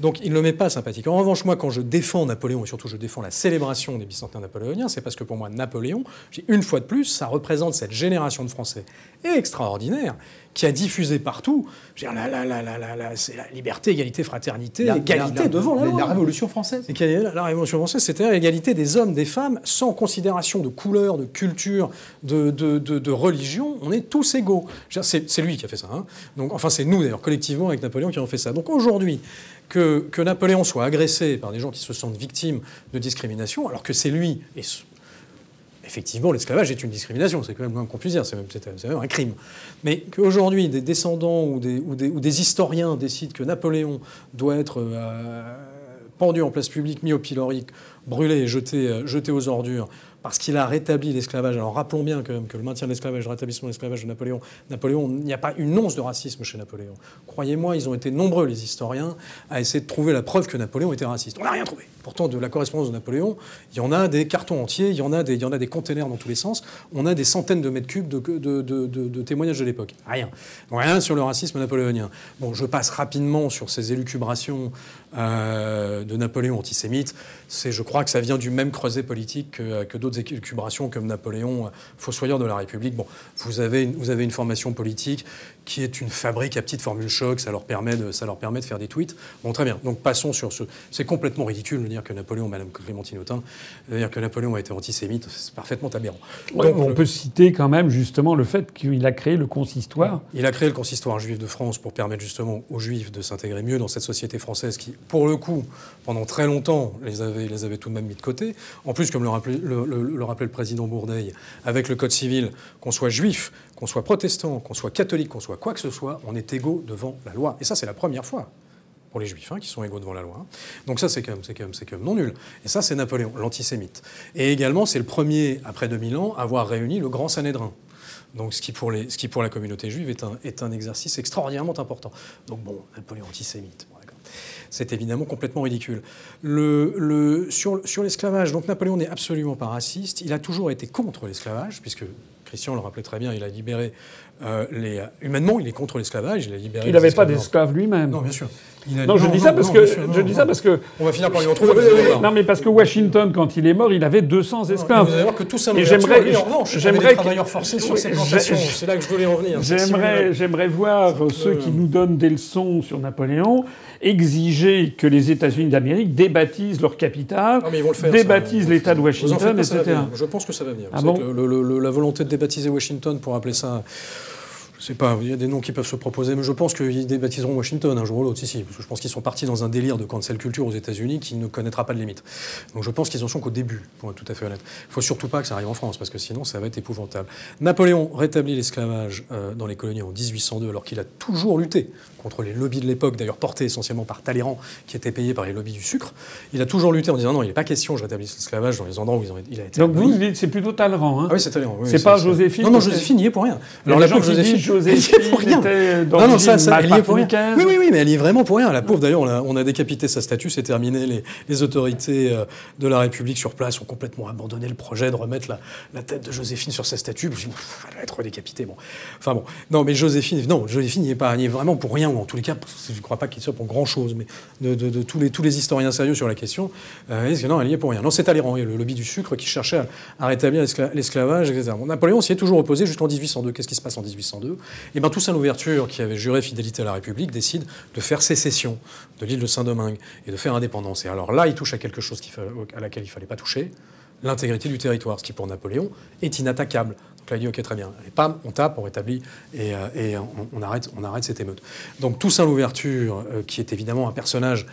Donc, il ne m'est pas sympathique. En revanche, moi, quand je défends Napoléon, et surtout je défends la célébration des bicentenaires napoléoniens, c'est parce que pour moi, Napoléon, une fois de plus, ça représente cette génération de Français extraordinaire qui a diffusé partout. Je veux dire, c'est la liberté, égalité, fraternité, égalité devant la loi. La Révolution française. La Révolution française, c'était l'égalité des hommes, des femmes, sans considération de couleur, de culture, de religion. On est tous égaux. C'est lui qui a fait ça. Hein. Donc, enfin, c'est nous, d'ailleurs, collectivement, avec Napoléon, qui avons fait ça. Donc aujourd'hui, que Napoléon soit agressé par des gens qui se sentent victimes de discrimination, alors que c'est lui... Effectivement, l'esclavage est une discrimination, c'est quand même moins qu'on puisse dire, c'est même un crime. Mais qu'aujourd'hui, des descendants ou des historiens décident que Napoléon doit être pendu en place publique, mis au pilori, brûlé et jeté aux ordures, parce qu'il a rétabli l'esclavage. Alors rappelons bien quand même que le maintien de l'esclavage, le rétablissement de l'esclavage de Napoléon, il n'y a pas une once de racisme chez Napoléon. Croyez-moi, ils ont été nombreux, les historiens, à essayer de trouver la preuve que Napoléon était raciste. On n'a rien trouvé. Pourtant, de la correspondance de Napoléon, il y en a des cartons entiers, il y en a des containers dans tous les sens, on a des centaines de mètres cubes de témoignages de l'époque. Rien. Donc rien sur le racisme napoléonien. Bon, je passe rapidement sur ces élucubrations de Napoléon antisémite. Je crois que ça vient du même creuset politique que d'autres élucubrations comme Napoléon, fossoyeur de la République. Bon, vous avez une formation politique qui est une fabrique à petites formules choc, ça leur permet de faire des tweets. Bon, très bien. Donc passons sur ce... C'est complètement ridicule de dire que Napoléon, Madame Clémentine Autain, de dire que Napoléon a été antisémite, c'est parfaitement aberrant. Ouais, donc, on peut citer quand même justement le fait qu'il a créé le consistoire. Il a créé le consistoire juif de France pour permettre justement aux juifs de s'intégrer mieux dans cette société française qui, pour le coup, pendant très longtemps, les avait tout de même mis de côté. En plus, comme le rappelait le président Bourdelle, avec le Code civil, qu'on soit juif, qu'on soit protestant, qu'on soit catholique, qu'on soit quoi que ce soit, on est égaux devant la loi. Et ça, c'est la première fois pour les juifs qui sont égaux devant la loi. Donc ça, c'est quand même non nul. Et ça, c'est Napoléon, l'antisémite. Et également, c'est le premier, après 2000 ans, à avoir réuni le Grand Sanhédrin. Donc ce qui pour la communauté juive est un exercice extraordinairement important. Donc bon, Napoléon antisémite. Bon, c'est évidemment complètement ridicule. Sur l'esclavage, donc Napoléon n'est absolument pas raciste. Il a toujours été contre l'esclavage, puisque Christian le rappelait très bien, il a libéré humainement, il est contre l'esclavage, il a libéré. Il n'avait pas d'esclaves lui-même. Non, bien sûr. Je dis ça parce que on va finir par lui retrouver. Non, mais parce que Washington, quand il est mort, il avait 200 esclaves. Vous allez voir que tout ça nous en revanche. J'aimerais des travailleurs forcés sur ces plantations. C'est là que je voulais en venir. J'aimerais voir ceux qui nous donnent des leçons sur Napoléon exiger que les États-Unis d'Amérique débaptisent leur capitale, débaptisent l'État de Washington, etc. Je pense que ça va venir. Ah bon la volonté de débaptiser Washington, pour appeler ça... Je sais pas, il y a des noms qui peuvent se proposer, mais je pense qu'ils débaptiseront Washington un jour ou l'autre, si, parce que je pense qu'ils sont partis dans un délire de cancel culture aux États-Unis qui ne connaîtra pas de limite. Donc je pense qu'ils en sont qu'au début, pour être tout à fait honnête. Il faut surtout pas que ça arrive en France, parce que sinon ça va être épouvantable. Napoléon rétablit l'esclavage dans les colonies en 1802, alors qu'il a toujours lutté contre les lobbies de l'époque, d'ailleurs portés essentiellement par Talleyrand, qui était payé par les lobbies du sucre. Il a toujours lutté en disant non, il n'est pas question que je rétablisse l'esclavage dans les endroits où il a été. Donc vous dites c'est plutôt Talleyrand, hein? Ah oui, c'est Talleyrand. Oui, c'est pas Joséphine. Non, Joséphine n'y est pour rien. Alors la pauvre Joséphine pour rien. Était d'origine elle y est pour rien. Oui, mais elle y est vraiment pour rien. La pauvre, d'ailleurs, on a décapité sa statue, c'est terminé. Les autorités de la République sur place ont complètement abandonné le projet de remettre la tête de Joséphine sur sa statue. Elle va être décapitée. Bon. Enfin bon. Non, mais Joséphine n'y est vraiment pour rien, ou en tous les cas, je ne crois pas qu'il soit pour grand-chose, mais de tous les historiens sérieux sur la question, non, elle y est pour rien. Non, c'est Talleyrand, le lobby du sucre qui cherchait à rétablir l'esclavage, etc. Bon, Napoléon s'y est toujours opposé jusqu'en 1802. Qu'est-ce qui se passe en 1802 ? Eh bien, Toussaint Louverture, qui avait juré fidélité à la République, décide de faire sécession de l'île de Saint-Domingue et de faire indépendance. Et alors là, il touche à quelque chose à laquelle il ne fallait pas toucher, l'intégrité du territoire, ce qui pour Napoléon est inattaquable. Donc là, il dit ok, très bien. Allez, pam, on tape, on rétablit et on arrête cette émeute. Donc Toussaint Louverture, qui est évidemment un personnage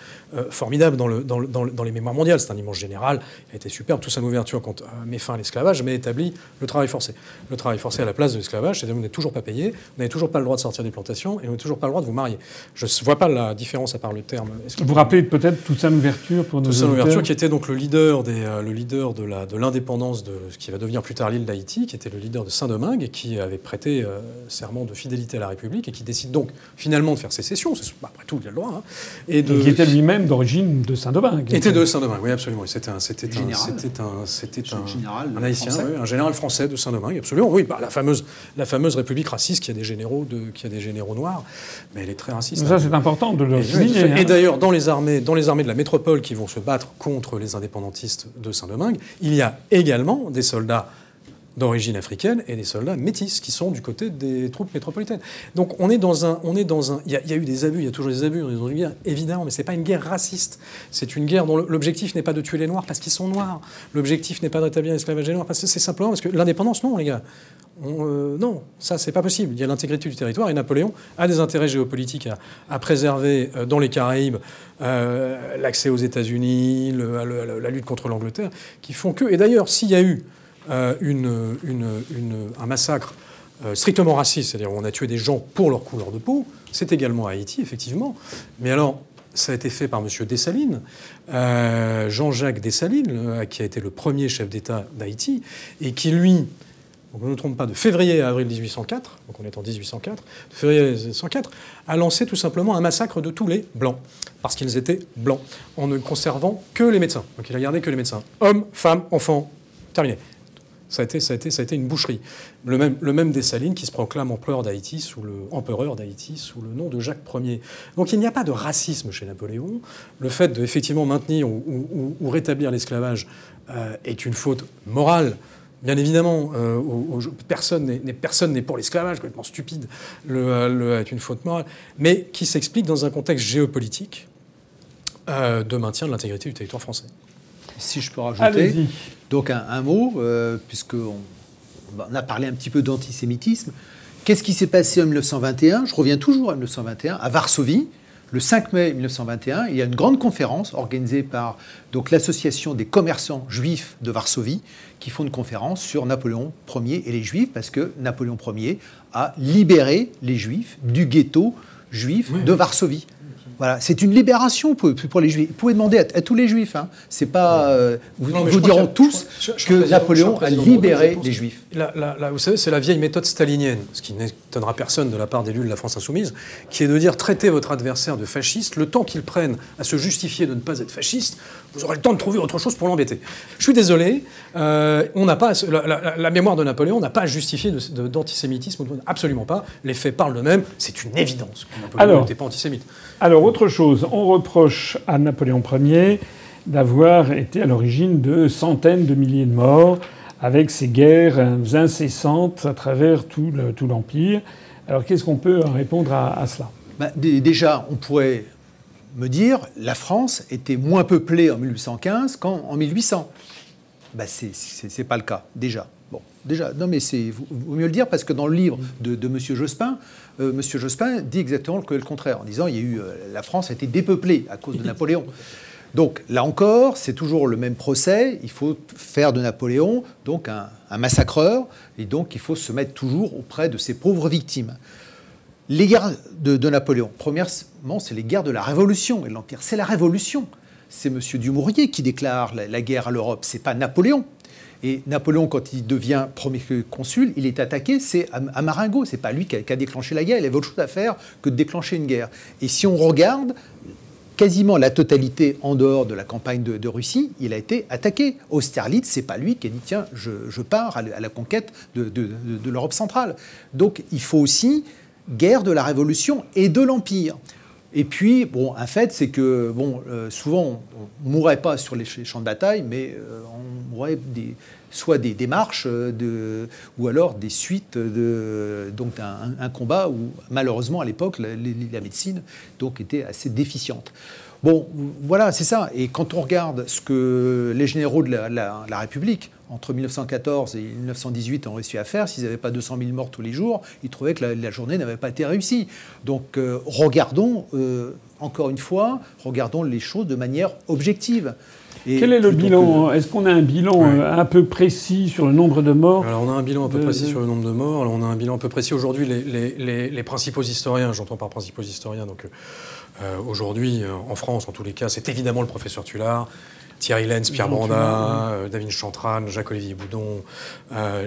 formidable dans les mémoires mondiales, c'est un immense général, il a été superbe. Toussaint Louverture met fin à l'esclavage, mais établit le travail forcé. Le travail forcé à la place de l'esclavage, c'est-à-dire que vous n'êtes toujours pas payé, vous n'avez toujours pas le droit de sortir des plantations et vous n'avez toujours pas le droit de vous marier. Je ne vois pas la différence à part le terme. Vous vous rappelez peut-être Toussaint Louverture pour nos Toussaint auditeurs. Louverture, qui était donc le leader de l'indépendance de ce qui va devenir plus tard l'île d'Haïti, qui était le leader de Saint-Domingue et qui avait prêté serment de fidélité à la République et qui décide donc finalement de faire sécession. Après tout, il a le droit. Hein, et qui était lui-même d'origine de Saint-Domingue. Était de Saint-Domingue, oui, absolument. C'était un haïtien, oui, un général français de Saint-Domingue, absolument. Oui, la fameuse République raciste qui a des généraux noirs, mais elle est très raciste. Ça, c'est important de le souligner. Et d'ailleurs, dans les armées de la métropole qui vont se battre contre les indépendantistes de Saint-Domingue, il y a également des soldats d'origine africaine et des soldats métis qui sont du côté des troupes métropolitaines. Donc il y a eu des abus, il y a toujours des abus dans une guerre, évidemment, mais c'est pas une guerre raciste. C'est une guerre dont l'objectif n'est pas de tuer les Noirs parce qu'ils sont noirs. L'objectif n'est pas de rétablir l'esclavage des Noirs parce que c'est simplement parce que l'indépendance, non, les gars. Non, ça c'est pas possible. Il y a l'intégrité du territoire et Napoléon a des intérêts géopolitiques à préserver dans les Caraïbes, l'accès aux États-Unis, la lutte contre l'Angleterre, qui font que. Et d'ailleurs, s'il y a eu un massacre strictement raciste, c'est-à-dire où on a tué des gens pour leur couleur de peau, c'est également à Haïti, effectivement. Mais alors, ça a été fait par M. Dessalines, Jean-Jacques Dessalines, qui a été le premier chef d'État d'Haïti, et qui, lui, donc on ne nous trompe pas, de février à avril 1804, donc on est en 1804, de février à 1804, a lancé tout simplement un massacre de tous les Blancs, parce qu'ils étaient Blancs, en ne conservant que les médecins. Donc il a gardé que les médecins. Hommes, femmes, enfants, terminé. Ça a été une boucherie. Le même Dessalines qui se proclame empereur d'Haïti sous le nom de Jacques Ier. Donc il n'y a pas de racisme chez Napoléon. Le fait de effectivement maintenir ou rétablir l'esclavage est une faute morale. Bien évidemment, personne n'est pour l'esclavage, complètement stupide, est une faute morale, mais qui s'explique dans un contexte géopolitique de maintien de l'intégrité du territoire français. Si je peux rajouter, donc un mot, puisqu'on a parlé un petit peu d'antisémitisme. Qu'est-ce qui s'est passé en 1921 ? Je reviens toujours à 1921, à Varsovie. Le 5 mai 1921, il y a une grande conférence organisée par l'association des commerçants juifs de Varsovie qui font une conférence sur Napoléon Ier et les Juifs, parce que Napoléon Ier a libéré les Juifs du ghetto juif de Varsovie. Voilà, c'est une libération pour les Juifs. Vous pouvez demander à tous les Juifs. Hein. C'est pas, vous diront tous que Napoléon a libéré les Juifs. Là, vous savez, c'est la vieille méthode stalinienne, ce qui n'étonnera personne de la part d'élus de la France insoumise, qui est de dire traitez votre adversaire de fasciste, le temps qu'il prenne à se justifier de ne pas être fasciste, vous aurez le temps de trouver autre chose pour l'embêter. Je suis désolé, on n'a pas la mémoire de Napoléon n'a pas à justifier d'antisémitisme, absolument pas. Les faits parlent d'eux-mêmes, c'est une évidence. Napoléon n'était pas antisémite. Alors, autre chose, on reproche à Napoléon Ier d'avoir été à l'origine de centaines de milliers de morts avec ces guerres incessantes à travers tout l'Empire. Alors, qu'est-ce qu'on peut répondre à cela ? Déjà, on pourrait me dire la France était moins peuplée en 1815 qu'en 1800. C'est pas le cas, déjà. Bon, déjà, non mais vaut mieux le dire parce que dans le livre de M. Jospin, M. Jospin dit exactement le contraire, en disant la France a été dépeuplée à cause de Napoléon. Donc là encore, c'est toujours le même procès. Il faut faire de Napoléon donc un massacreur, et donc il faut se mettre toujours auprès de ces pauvres victimes. Les guerres de Napoléon, premièrement, c'est les guerres de la Révolution et de l'Empire. C'est la Révolution. C'est M. Dumouriez qui déclare la guerre à l'Europe. C'est pas Napoléon. Et Napoléon, quand il devient premier consul, il est attaqué, c'est à Marengo. C'est pas lui qui a déclenché la guerre. Il avait autre chose à faire que de déclencher une guerre. Et si on regarde, quasiment la totalité en dehors de la campagne de Russie, il a été attaqué. Austerlitz, c'est pas lui qui a dit tiens, je pars à la conquête de l'Europe centrale. Donc il faut aussi guerre de la Révolution et de l'Empire. Et puis, un fait, c'est que, souvent, on ne mourrait pas sur les champs de bataille, mais on mourrait soit des marches, ou alors des suites, donc un combat où, malheureusement, à l'époque, la médecine était assez déficiente. Bon, voilà, c'est ça. Et quand on regarde ce que les généraux de la République, entre 1914 et 1918, ont réussi à faire, s'ils n'avaient pas 200 000 morts tous les jours, ils trouvaient que la journée n'avait pas été réussie. Donc, regardons, encore une fois, regardons les choses de manière objective. Et quel est le bilan? Est-ce qu'on a un bilan un peu précis sur le nombre de morts? Alors, on a un bilan un peu précis sur le nombre de morts. Alors, on a un bilan un peu précis aujourd'hui. Les principaux historiens, j'entends par principaux historiens, donc aujourd'hui, en France, en tous les cas, c'est évidemment le professeur Tullard, Thierry Lenz, Pierre Branda, David Chantran, Jacques-Olivier Boudon,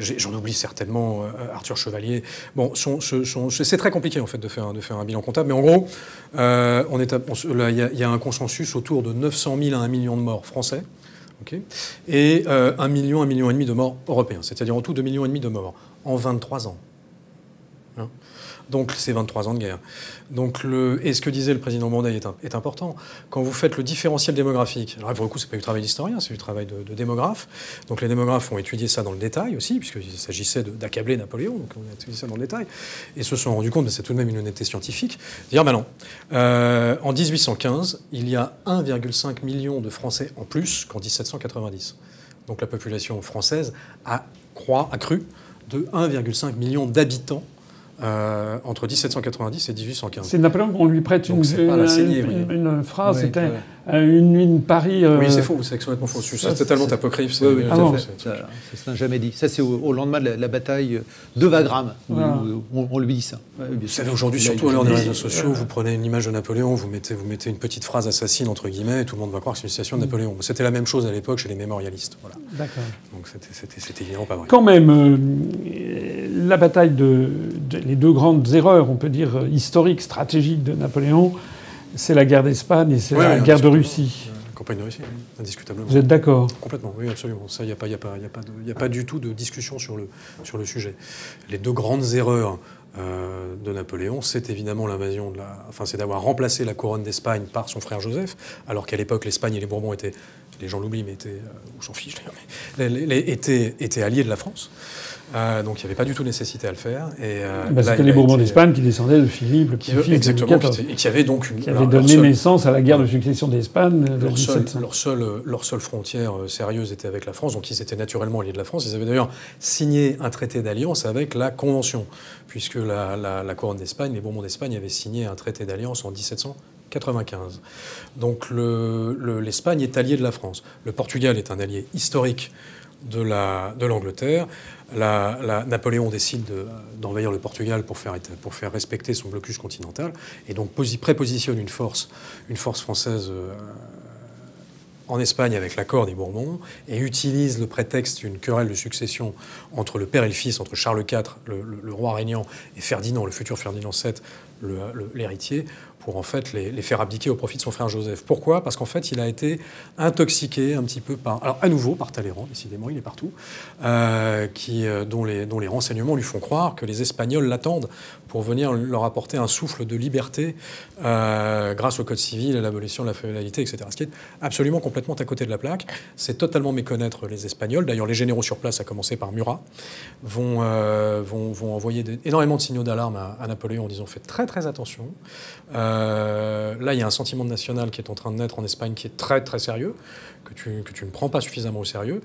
j'en oublie certainement Arthur Chevalier. Bon, c'est très compliqué en fait de faire un bilan comptable, mais en gros, il y a un consensus autour de 900 000 à 1 million de morts français, okay, et 1 million, 1,5 million de morts européens, c'est-à-dire en tout 2,5 millions de morts en 23 ans. Hein. Donc, c'est 23 ans de guerre. Donc, et ce que disait le président Bourdet est important. Quand vous faites le différentiel démographique, alors là, pour le coup, c'est pas du travail d'historien, c'est du travail de démographe. Donc, les démographes ont étudié ça dans le détail aussi, puisqu'il s'agissait d'accabler Napoléon. Donc, on a étudié ça dans le détail. Et se sont rendus compte, mais c'est tout de même une honnêteté scientifique, de dire, non, en 1815, il y a 1,5 million de Français en plus qu'en 1790. Donc, la population française a cru de 1,5 million d'habitants entre 1790 et 1815. C'est Napoléon qu'on lui prête une phrase, c'était une nuit de Paris... Oui, c'est faux, c'est complètement faux. C'est totalement apocryphe. Ça n'a jamais dit. Ça, c'est au lendemain de la bataille de Wagram, où on lui dit ça. Vous savez, aujourd'hui, surtout à l'heure des réseaux sociaux, vous prenez une image de Napoléon, vous mettez une petite phrase assassine, entre guillemets, et tout le monde va croire que c'est une citation de Napoléon. C'était la même chose à l'époque chez les mémorialistes. Voilà. D'accord. Donc c'était évidemment pas vrai. Quand même, la bataille les deux grandes erreurs, on peut dire, historiques, stratégiques de Napoléon, c'est la guerre d'Espagne et c'est la guerre de Russie. La campagne de Russie, indiscutablement. Vous êtes d'accord? Complètement, oui, absolument. Ça, il n'y a pas du tout de discussion sur le sujet. Les deux grandes erreurs de Napoléon, c'est évidemment l'invasion c'est d'avoir remplacé la couronne d'Espagne par son frère Joseph, alors qu'à l'époque, l'Espagne et les Bourbons étaient, les gens l'oublient, mais ou s'en fichent, étaient alliés de la France. Donc il n'y avait pas du tout nécessité à le faire. C'était les Bourbons d'Espagne qui descendaient de Philippe, le petit-fils de Louis XIV. Et qui avaient donc donné naissance à la guerre de succession d'Espagne de 1700. Leur seule frontière sérieuse était avec la France, donc ils étaient naturellement alliés de la France. Ils avaient d'ailleurs signé un traité d'alliance avec la Convention, puisque la couronne d'Espagne, les Bourbons d'Espagne avaient signé un traité d'alliance en 1795. Donc l'Espagne est alliée de la France. Le Portugal est un allié historique de l'Angleterre. Napoléon décide d'envahir le Portugal pour faire respecter son blocus continental et donc prépositionne une force française en Espagne avec l'accord des Bourbons et utilise le prétexte d'une querelle de succession entre le père et le fils, entre Charles IV, le roi régnant, et Ferdinand, le futur Ferdinand VII, l'héritier, pour en fait les faire abdiquer au profit de son frère Joseph. Pourquoi? Parce qu'en fait, il a été intoxiqué un petit peu à nouveau par Talleyrand, décidément, il est partout, dont les renseignements lui font croire que les Espagnols l'attendent pour venir leur apporter un souffle de liberté grâce au Code civil, à l'abolition de la féodalité, etc. Ce qui est absolument complètement à côté de la plaque. C'est totalement méconnaître les Espagnols. D'ailleurs, les généraux sur place, à commencer par Murat, vont envoyer énormément de signaux d'alarme à Napoléon en disant « Faites très très attention ». Là, il y a un sentiment national qui est en train de naître en Espagne qui est très très sérieux, que tu ne prends pas suffisamment au sérieux.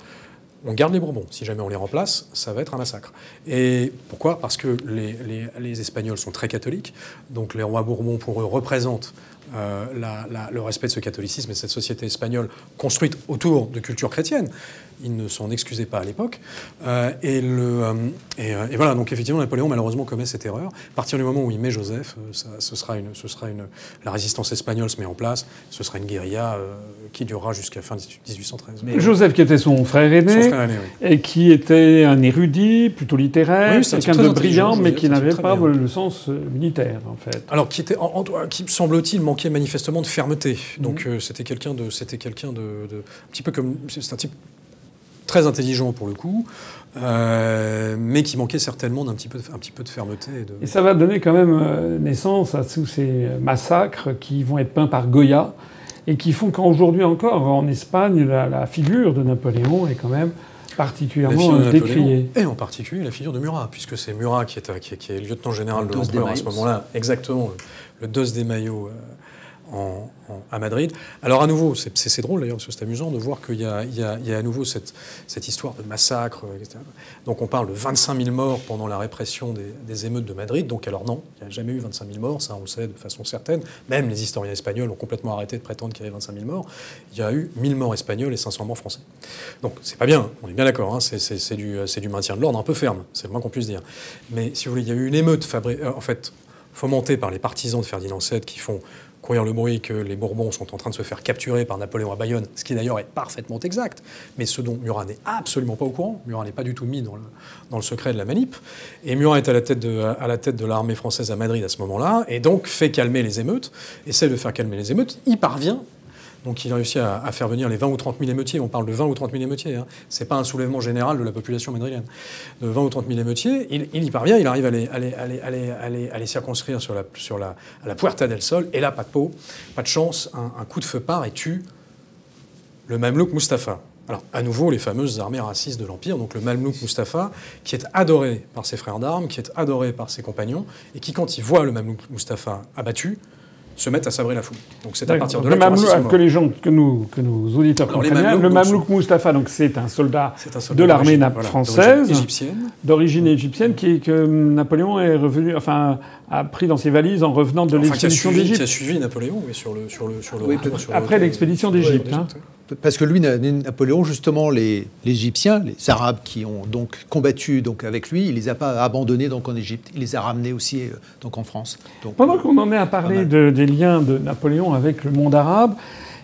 On garde les Bourbons. Si jamais on les remplace, ça va être un massacre. Et pourquoi? Parce que les Espagnols sont très catholiques. Donc les rois Bourbons, pour eux, représentent le respect de ce catholicisme et de cette société espagnole construite autour de culture chrétienne. Ils ne s'en excusaient pas à l'époque. Et voilà, donc effectivement, Napoléon, malheureusement, commet cette erreur. À partir du moment où il met Joseph, la résistance espagnole se met en place. Ce sera une guérilla qui durera jusqu'à fin 1813. Mais Joseph, qui était son frère aîné, oui. Et qui était un érudit, plutôt littéraire, quelqu'un de brillant, mais qui n'avait pas le sens militaire, en fait. Alors, qui semble-t-il, manquait manifestement de fermeté. Donc, c'était quelqu'un de un petit peu comme... C'est un type très intelligent pour le coup, mais qui manquait certainement d'un petit peu de fermeté. Et ça va donner quand même naissance à tous ces massacres qui vont être peints par Goya et qui font qu'aujourd'hui encore, en Espagne, la figure de Napoléon est quand même particulièrement décriée. Et en particulier la figure de Murat, puisque c'est Murat qui est lieutenant général de l'empereur à ce moment-là, exactement, le Dos de Mayo à Madrid. Alors à nouveau, c'est drôle d'ailleurs, parce que c'est amusant de voir qu'il y a à nouveau cette histoire de massacre, etc. Donc on parle de 25 000 morts pendant la répression des émeutes de Madrid. Donc alors non, il n'y a jamais eu 25 000 morts, ça on le sait de façon certaine. Même les historiens espagnols ont complètement arrêté de prétendre qu'il y avait 25 000 morts. Il y a eu 1000 morts espagnols et 500 morts français. Donc c'est pas bien, on est bien d'accord, hein, c'est du maintien de l'ordre un peu ferme, c'est le moins qu'on puisse dire. Mais si vous voulez, il y a eu une émeute fomentée par les partisans de Ferdinand VII qui font courir le bruit que les Bourbons sont en train de se faire capturer par Napoléon à Bayonne, ce qui d'ailleurs est parfaitement exact, mais ce dont Murat n'est absolument pas au courant. Murat n'est pas du tout mis dans le secret de la manip. Et Murat est à la tête de l'armée française à Madrid à ce moment-là, et donc fait calmer les émeutes, essaie de faire calmer les émeutes, y parvient. Donc il a réussi à faire venir les 20 ou 30 000 émeutiers. On parle de 20 ou 30 000 émeutiers. Hein. Ce n'est pas un soulèvement général de la population madrilène. De 20 ou 30 000 émeutiers, il y parvient, il arrive à les circonscrire à la Puerta del Sol. Et là, pas de peau, pas de chance, un coup de feu part et tue le Mamelouk Mustapha. Alors, à nouveau, les fameuses armées racistes de l'Empire, donc le Mamelouk Mustapha, qui est adoré par ses frères d'armes, qui est adoré par ses compagnons, et qui, quand il voit le Mamelouk Mustapha abattu, se mettent à sabrer la foule. Donc c'est à partir de là que nos auditeurs comprennent bien. Le Mamelouk Mustapha, donc c'est un soldat de l'armée française, d'origine égyptienne, que Napoléon a pris dans ses valises en revenant de l'expédition d'Égypte. Qui a suivi Napoléon, après l'expédition d'Égypte. Parce que lui, Napoléon, justement, les Égyptiens, les Arabes qui ont donc combattu avec lui, il les a pas abandonnés donc en Égypte. Il les a ramenés aussi donc en France. Donc, pendant qu'on en est à parler des liens de Napoléon avec le monde arabe,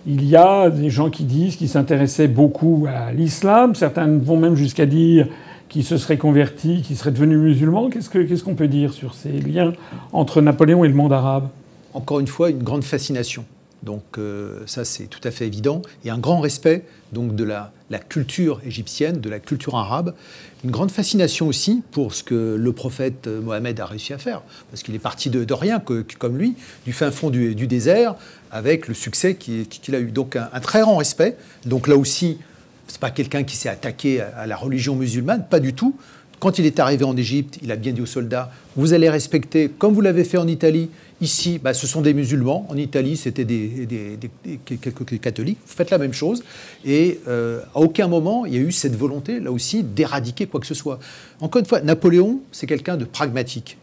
il y a des gens qui disent qu'il s'intéressait beaucoup à l'islam. Certains vont même jusqu'à dire qu'il se serait converti, qu'il serait devenu musulman. Qu'est-ce qu'on peut dire sur ces liens entre Napoléon et le monde arabe ? Encore une fois, une grande fascination. Donc ça, c'est tout à fait évident. Et un grand respect donc, de la culture égyptienne, de la culture arabe. Une grande fascination aussi pour ce que le prophète Mohammed a réussi à faire. Parce qu'il est parti de rien, comme lui, du fin fond du désert, avec le succès qu'il a eu. Donc un très grand respect. Donc là aussi, c'est pas quelqu'un qui s'est attaqué à la religion musulmane, pas du tout. Quand il est arrivé en Égypte, il a bien dit aux soldats, vous allez respecter, comme vous l'avez fait en Italie, ici, ce sont des musulmans. En Italie, c'était quelques catholiques. Vous faites la même chose. Et à aucun moment, il y a eu cette volonté, là aussi, d'éradiquer quoi que ce soit. Encore une fois, Napoléon, c'est quelqu'un de pragmatique.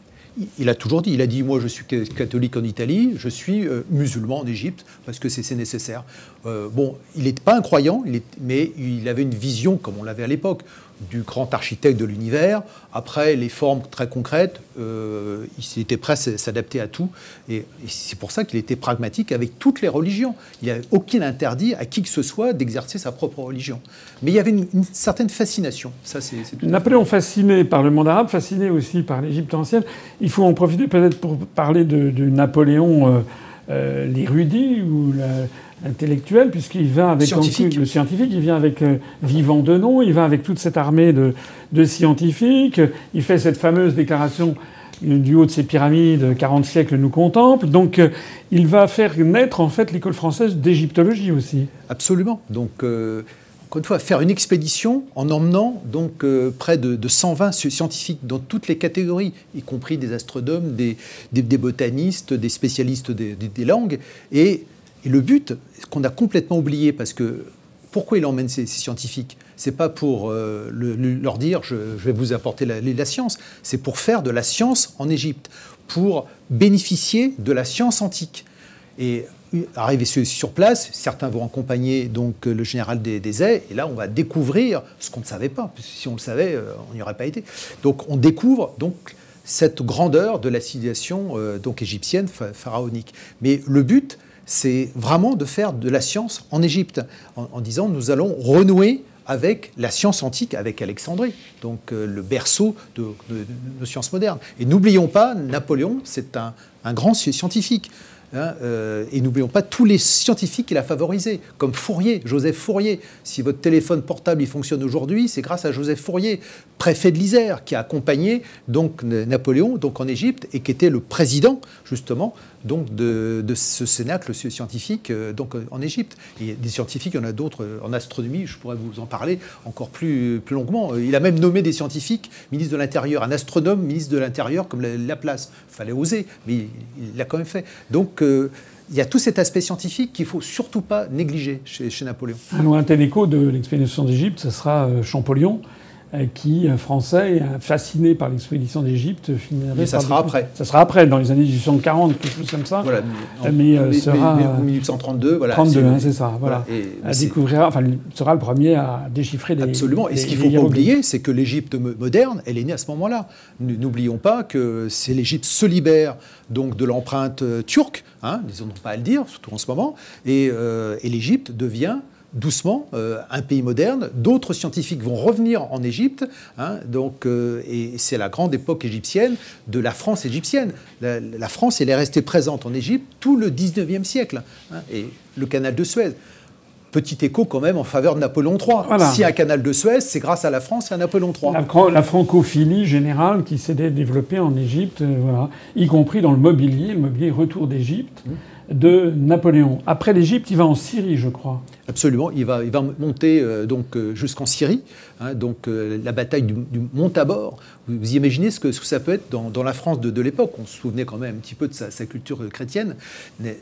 Il a toujours dit, il a dit, moi je suis catholique en Italie, je suis musulman en Égypte, parce que c'est nécessaire. Il n'était pas un croyant, mais il avait une vision, comme on l'avait à l'époque, du grand architecte de l'univers. Après, les formes très concrètes, il était prêt à s'adapter à tout. Et c'est pour ça qu'il était pragmatique avec toutes les religions. Il n'y avait aucun interdit à qui que ce soit d'exercer sa propre religion. Mais il y avait une certaine fascination. Ça, c'est Napoléon fasciné par le monde arabe, fasciné aussi par l'Égypte ancienne. Il faut en profiter peut-être pour parler de Napoléon l'érudit ou l'intellectuel, puisqu'il va avec le scientifique, il vient avec Vivant Denon, il va avec toute cette armée de scientifiques, il fait cette fameuse déclaration du haut de ces pyramides, 40 siècles nous contemplent. Donc il va faire naître en fait l'école française d'égyptologie aussi. Absolument. Donc encore une fois, faire une expédition en emmenant donc près de 120 scientifiques dans toutes les catégories, y compris des astronomes, des botanistes, des spécialistes des langues. Et le but, qu'on a complètement oublié, parce que pourquoi il emmène ces scientifiques ? C'est pas pour leur dire je vais vous apporter la science, c'est pour faire de la science en Égypte, pour bénéficier de la science antique. Et arrivés sur place, certains vont accompagner donc le général des Ais, et là on va découvrir ce qu'on ne savait pas, parce que si on le savait, on n'y aurait pas été. Donc on découvre donc cette grandeur de la civilisation donc égyptienne pharaonique. Mais le but, c'est vraiment de faire de la science en Égypte, en disant nous allons renouer avec la science antique, avec Alexandrie, donc le berceau de sciences modernes. Et n'oublions pas, Napoléon, c'est un grand scientifique. Et n'oublions pas tous les scientifiques qu'il a favorisés, comme Fourier, Joseph Fourier. Si votre téléphone portable il fonctionne aujourd'hui, c'est grâce à Joseph Fourier, préfet de l'Isère, qui a accompagné donc Napoléon donc en Égypte et qui était le président justement donc de ce cénacle scientifique donc en Égypte. Et des scientifiques, il y en a d'autres en astronomie, je pourrais vous en parler encore plus longuement. Il a même nommé des scientifiques ministre de l'Intérieur, un astronome ministre de l'Intérieur comme Laplace. Il fallait oser, mais il l'a quand même fait. Donc il y a tout cet aspect scientifique qu'il ne faut surtout pas négliger chez Napoléon. Un lointain écho de l'expédition d'Égypte, ce sera Champollion, qui, français, fasciné par l'expédition d'Égypte, finirait. Mais ça sera après. Ça sera après, dans les années 1840, quelque chose comme ça. Voilà, mais sera en 1832, voilà. 32, c'est ça. Voilà. Et découvrira, enfin, sera le premier à déchiffrer des. Absolument. Et ce qu'il ne faut pas oublier, c'est que l'Égypte moderne, elle est née à ce moment-là. N'oublions pas que c'est l'Égypte se libère donc de l'empreinte turque, disons pas à le dire, surtout en ce moment, et l'Égypte devient doucement un pays moderne. D'autres scientifiques vont revenir en Égypte, et c'est la grande époque égyptienne de la France égyptienne. La France, elle est restée présente en Égypte tout le 19e siècle. Et le canal de Suez. Petit écho quand même en faveur de Napoléon III. Voilà. Si un canal de Suez, c'est grâce à la France et à Napoléon III. La francophilie générale qui s'est développée en Égypte, voilà, y compris dans le mobilier retour d'Égypte de Napoléon. Après l'Égypte, il va en Syrie, je crois. Absolument, il va monter jusqu'en Syrie, la bataille du Mont Tabor. Vous imaginez ce que ça peut être dans la France de l'époque. On se souvenait quand même un petit peu de sa culture chrétienne.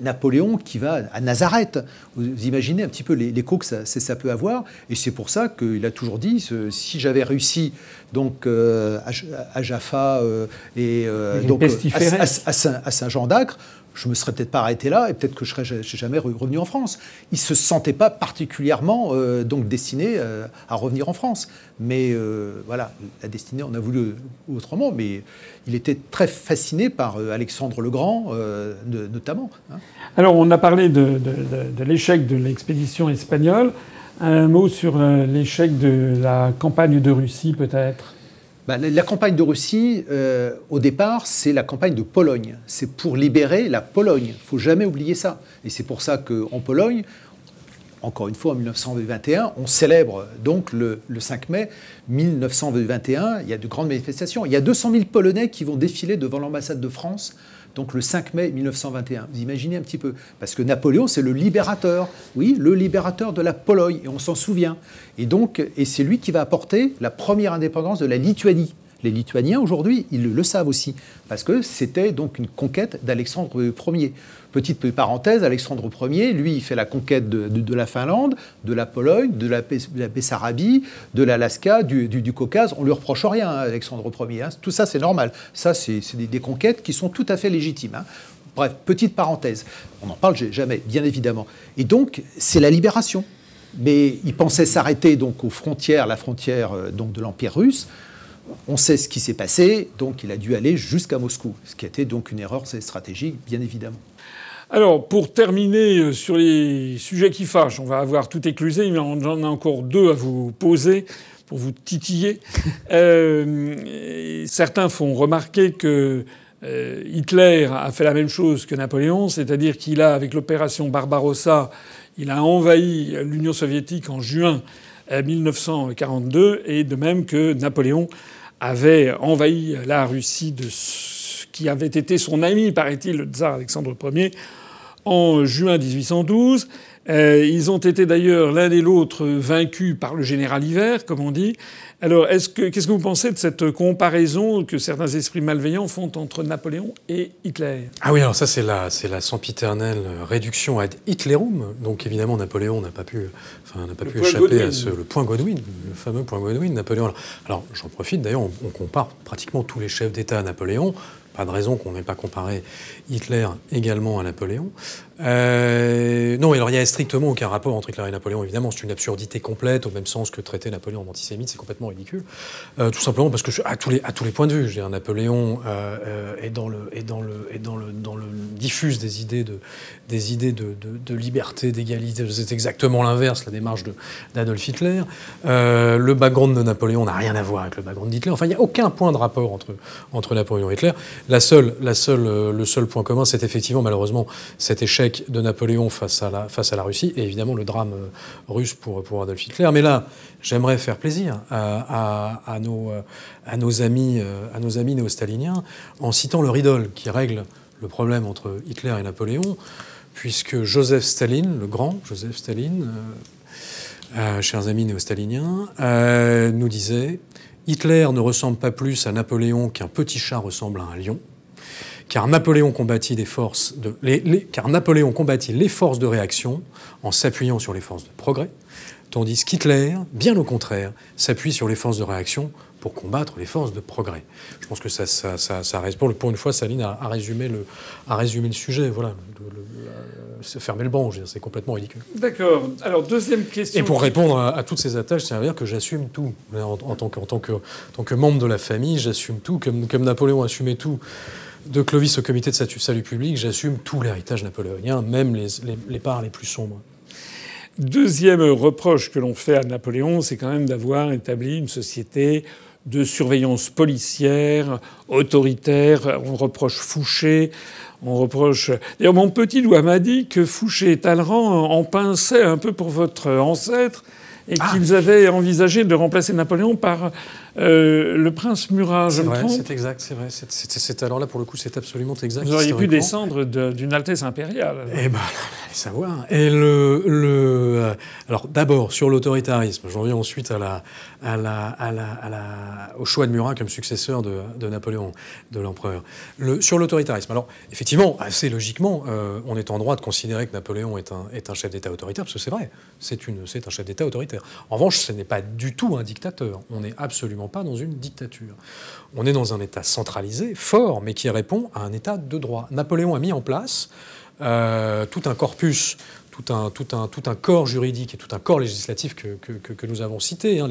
Napoléon qui va à Nazareth. Vous imaginez un petit peu l'écho que ça peut avoir. Et c'est pour ça qu'il a toujours dit, si j'avais réussi à Jaffa et à Saint-Jean d'Acre, je me serais peut-être pas arrêté là et peut-être que je serais jamais revenu en France. Il se sentait pas particulièrement destiné à revenir en France. Mais voilà, la destinée en a voulu autrement. Mais il était très fasciné par Alexandre le Grand, notamment. Alors, on a parlé de l'échec de l'expédition espagnole. Un mot sur l'échec de la campagne de Russie, peut-être. La campagne de Russie, au départ, c'est la campagne de Pologne. C'est pour libérer la Pologne. Il ne faut jamais oublier ça. Et c'est pour ça qu'en Pologne, encore une fois en 1921, on célèbre donc le 5 mai 1921. Il y a de grandes manifestations. Il y a 200 000 Polonais qui vont défiler devant l'ambassade de France. Donc le 5 mai 1921. Vous imaginez un petit peu. Parce que Napoléon, c'est le libérateur. Oui, le libérateur de la Pologne. Et on s'en souvient. Et c'est lui qui va apporter la première indépendance de la Lituanie. Les Lituaniens, aujourd'hui, ils le savent aussi. Parce que c'était donc une conquête d'Alexandre Ier. Petite parenthèse, Alexandre Ier, lui, il fait la conquête de la Finlande, de la Pologne, de la Bessarabie, de l'Alaska, du Caucase. On ne lui reproche rien, Alexandre Ier. Tout ça, c'est normal. Ça, c'est des conquêtes qui sont tout à fait légitimes. Bref, petite parenthèse. On n'en parle jamais, bien évidemment. Et donc, c'est la libération. Mais il pensait s'arrêter donc aux frontières, la frontière donc de l'Empire russe. On sait ce qui s'est passé, donc il a dû aller jusqu'à Moscou, ce qui a été donc une erreur stratégique, bien évidemment. Alors, pour terminer sur les sujets qui fâchent, on va avoir tout éclusé, mais j'en ai encore deux à vous poser pour vous titiller. Certains font remarquer que Hitler a fait la même chose que Napoléon, c'est-à-dire qu'il a, avec l'opération Barbarossa, il a envahi l'Union soviétique en juin 1942, et de même que Napoléon avait envahi la Russie qui avait été son ami, paraît-il, le tsar Alexandre Ier, en juin 1812. Ils ont été d'ailleurs l'un et l'autre vaincus par le général Hiver, comme on dit. Alors, qu'est-ce que vous pensez de cette comparaison que certains esprits malveillants font entre Napoléon et Hitler ? Ah oui, alors ça, c'est la sempiternelle réduction ad Hitlerum. Donc évidemment, Napoléon n'a pas pu échapper à le point Godwin, le fameux point Godwin. Napoléon. Alors j'en profite, d'ailleurs, on compare pratiquement tous les chefs d'État à Napoléon. Pas de raison qu'on n'ait pas comparé Hitler également à Napoléon. Non, alors il n'y a strictement aucun rapport entre Hitler et Napoléon, évidemment. C'est une absurdité complète, au même sens que traiter Napoléon d'antisémite, c'est complètement ridicule. Tout simplement parce que, à tous les points de vue, je veux dire, Napoléon diffuse des idées de liberté, d'égalité. C'est exactement l'inverse, la démarche d'Adolf Hitler. Le background de Napoléon n'a rien à voir avec le background d'Hitler. Enfin, il n'y a aucun point de rapport entre Napoléon et Hitler. Le seul point commun, c'est effectivement, malheureusement, cet échec de Napoléon face à la Russie, et évidemment le drame russe pour Adolf Hitler. Mais là, j'aimerais faire plaisir à nos amis néo-staliniens en citant leur idole qui règle le problème entre Hitler et Napoléon, puisque Joseph Staline, le grand Joseph Staline, chers amis néo-staliniens, nous disait: Hitler ne ressemble pas plus à Napoléon qu'un petit chat ressemble à un lion, car Napoléon combattit les forces de réaction en s'appuyant sur les forces de progrès, tandis qu'Hitler, bien au contraire, s'appuie sur les forces de réaction pour combattre les forces de progrès. Je pense que ça répond. Pour une fois, Staline a résumé le sujet. Voilà, fermer le banc, c'est complètement ridicule. D'accord. Alors, deuxième question. Et pour répondre à toutes ces attaches, ça veut dire que j'assume tout. En tant que membre de la famille, j'assume tout. Comme Napoléon assumait tout de Clovis au comité de salut public, j'assume tout l'héritage napoléonien, même les parts les plus sombres. Deuxième reproche que l'on fait à Napoléon, c'est quand même d'avoir établi une société de surveillance policière, autoritaire. On reproche Fouché, on reproche... D'ailleurs, mon petit doigt m'a dit que Fouché et Talleyrand en pinçaient un peu pour votre ancêtre et qu'ils avaient envisagé de remplacer Napoléon par le prince Murat. Je me trompe ? C'est exact, c'est vrai. Alors là, pour le coup, c'est absolument exact. Vous auriez pu descendre d'une altesse impériale. Alors. Eh ben, allez savoir. Et alors d'abord sur l'autoritarisme. J'en viens ensuite au choix de Murat comme successeur de Napoléon, de l'empereur. Sur l'autoritarisme. Alors effectivement, assez logiquement, on est en droit de considérer que Napoléon est un chef d'État autoritaire, parce que c'est vrai. C'est un chef d'État autoritaire. En revanche, ce n'est pas du tout un dictateur. On n'est absolument pas dans une dictature. On est dans un État centralisé, fort, mais qui répond à un État de droit. Napoléon a mis en place tout un corpus, tout un corps juridique et tout un corps législatif que nous avons cité, hein,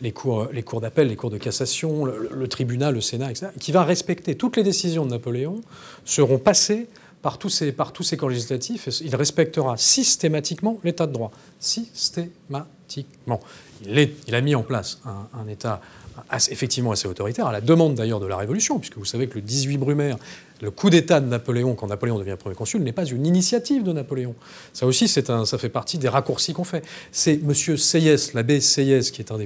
les cours d'appel, les cours de cassation, le tribunal, le Sénat, etc., qui va respecter toutes les décisions de Napoléon, seront passées par tous ces corps législatifs. Il respectera systématiquement l'état de droit. Systématiquement. Il a mis en place un État effectivement assez autoritaire, à la demande d'ailleurs de la Révolution, puisque vous savez que le 18 Brumaire, le coup d'État de Napoléon, quand Napoléon devient premier consul, n'est pas une initiative de Napoléon. Ça aussi, ça fait partie des raccourcis qu'on fait. C'est M. Sieyès, l'abbé Sieyès, qui est un